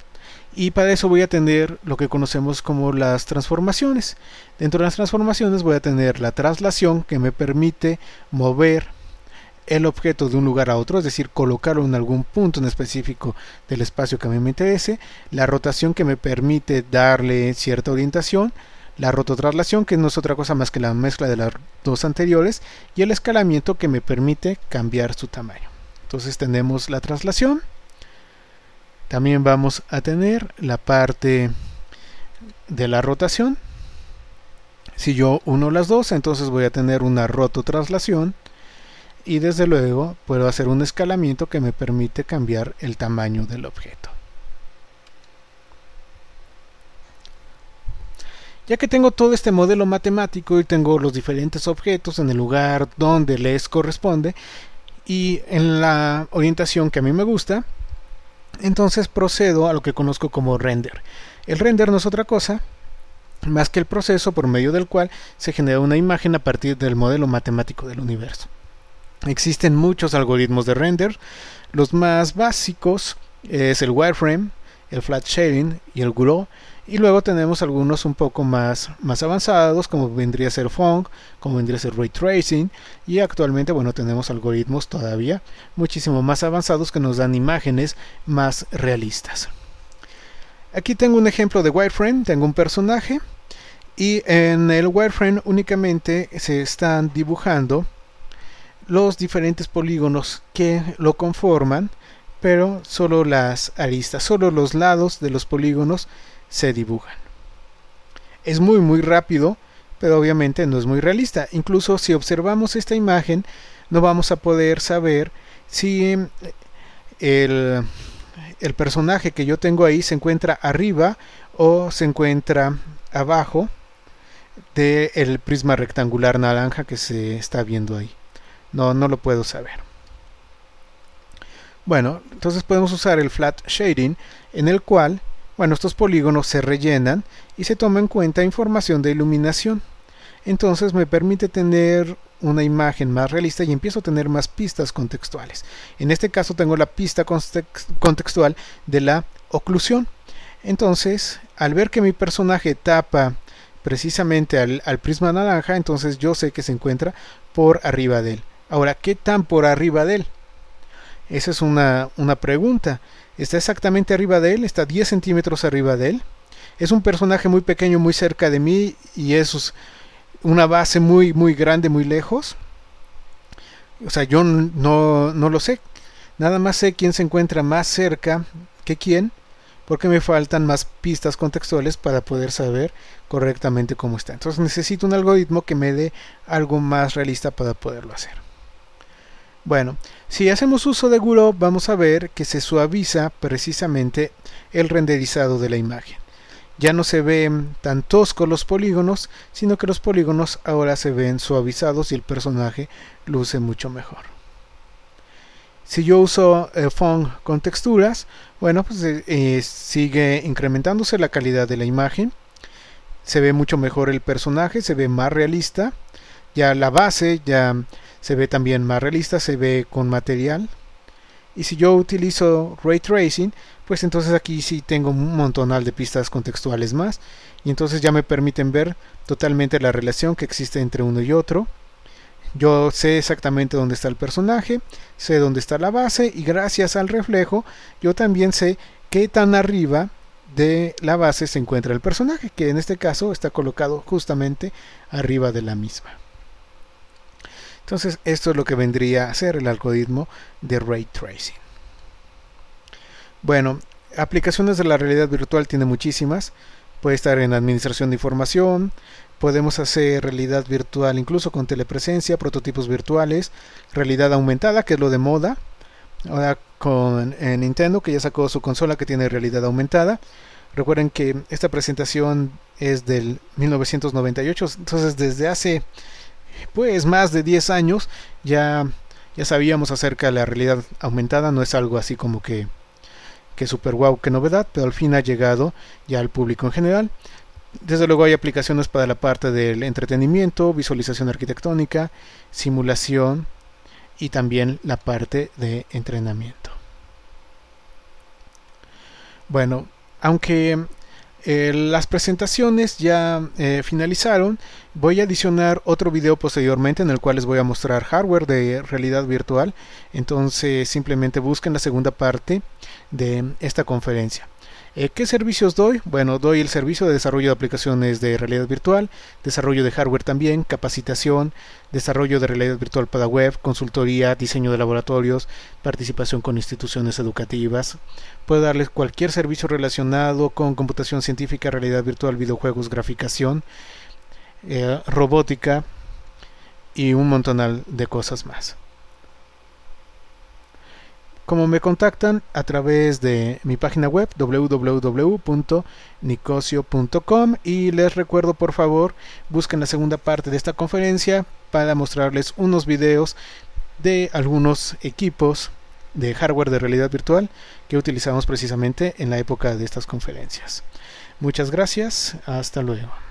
y para eso voy a tener lo que conocemos como las transformaciones. Dentro de las transformaciones voy a tener la traslación que me permite mover el objeto de un lugar a otro, es decir, colocarlo en algún punto en específico del espacio que a mí me interese, la rotación que me permite darle cierta orientación, la rototraslación que no es otra cosa más que la mezcla de las dos anteriores y el escalamiento que me permite cambiar su tamaño. Entonces tenemos la traslación, también vamos a tener la parte de la rotación. Si yo uno las dos, entonces voy a tener una rototraslación. y desde luego puedo hacer un escalamiento que me permite cambiar el tamaño del objeto. Ya que tengo todo este modelo matemático y tengo los diferentes objetos en el lugar donde les corresponde y en la orientación que a mí me gusta, entonces procedo a lo que conozco como render. El render no es otra cosa más que el proceso por medio del cual se genera una imagen a partir del modelo matemático del universo. Existen muchos algoritmos de render. Los más básicos es el wireframe, el flat shading y el Gouraud. Y luego tenemos algunos un poco más avanzados, como vendría a ser Phong, como vendría a ser Ray Tracing, y actualmente, bueno, tenemos algoritmos todavía muchísimo más avanzados que nos dan imágenes más realistas. Aquí tengo un ejemplo de wireframe. Tengo un personaje y en el wireframe únicamente se están dibujando los diferentes polígonos que lo conforman, pero solo las aristas, solo los lados de los polígonos se dibujan. Es muy rápido, pero obviamente no es muy realista. Incluso si observamos esta imagen, no vamos a poder saber si el personaje que yo tengo ahí se encuentra arriba o se encuentra abajo del prisma rectangular naranja que se está viendo ahí. No lo puedo saber. Bueno, entonces podemos usar el flat shading, en el cual, bueno, estos polígonos se rellenan y se toma en cuenta información de iluminación. Entonces me permite tener una imagen más realista y empiezo a tener más pistas contextuales. En este caso tengo la pista contextual de la oclusión. Entonces, al ver que mi personaje tapa precisamente al prisma naranja, entonces yo sé que se encuentra por arriba de él. Ahora, ¿qué tan por arriba de él? Esa es una pregunta. ¿Está exactamente arriba de él? ¿Está 10 centímetros arriba de él? Es un personaje muy pequeño, muy cerca de mí, y es una base muy grande, muy lejos. O sea, yo no lo sé. Nada más sé quién se encuentra más cerca que quién, porque me faltan más pistas contextuales para poder saber correctamente cómo está. Entonces necesito un algoritmo que me dé algo más realista para poderlo hacer. Bueno, si hacemos uso de Gouraud, vamos a ver que se suaviza precisamente el renderizado de la imagen. Ya no se ven tan toscos los polígonos, sino que los polígonos ahora se ven suavizados y el personaje luce mucho mejor. Si yo uso Phong con texturas, bueno, pues sigue incrementándose la calidad de la imagen. Se ve mucho mejor el personaje, se ve más realista. Ya la base ya se ve también más realista, se ve con material. Y si yo utilizo Ray Tracing, pues entonces aquí sí tengo un montonal de pistas contextuales más. Y entonces ya me permiten ver totalmente la relación que existe entre uno y otro. Yo sé exactamente dónde está el personaje, sé dónde está la base, y gracias al reflejo yo también sé qué tan arriba de la base se encuentra el personaje, que en este caso está colocado justamente arriba de la misma. Entonces esto es lo que vendría a ser el algoritmo de Ray Tracing. Bueno, aplicaciones de la realidad virtual tiene muchísimas. Puede estar en administración de información. Podemos hacer realidad virtual incluso con telepresencia, prototipos virtuales, realidad aumentada, que es lo de moda. Ahora con Nintendo, que ya sacó su consola que tiene realidad aumentada. Recuerden que esta presentación es del 1998, entonces desde hace pues más de 10 años ya sabíamos acerca de la realidad aumentada. No es algo así como que super wow, que novedad, pero al fin ha llegado ya al público en general. Desde luego hay aplicaciones para la parte del entretenimiento, visualización arquitectónica, simulación y también la parte de entrenamiento. Bueno, aunque las presentaciones ya finalizaron, voy a adicionar otro video posteriormente en el cual les voy a mostrar hardware de realidad virtual. Entonces simplemente busquen la segunda parte de esta conferencia. ¿Qué servicios doy? Bueno, doy el servicio de desarrollo de aplicaciones de realidad virtual, desarrollo de hardware también, capacitación, desarrollo de realidad virtual para web, consultoría, diseño de laboratorios, participación con instituciones educativas. Puedo darles cualquier servicio relacionado con computación científica, realidad virtual, videojuegos, graficación, robótica y un montonal de cosas más. como me contactan a través de mi página web www.nicosio.com, y les recuerdo, por favor, busquen la segunda parte de esta conferencia para mostrarles unos videos de algunos equipos de hardware de realidad virtual que utilizamos precisamente en la época de estas conferencias. Muchas gracias, hasta luego.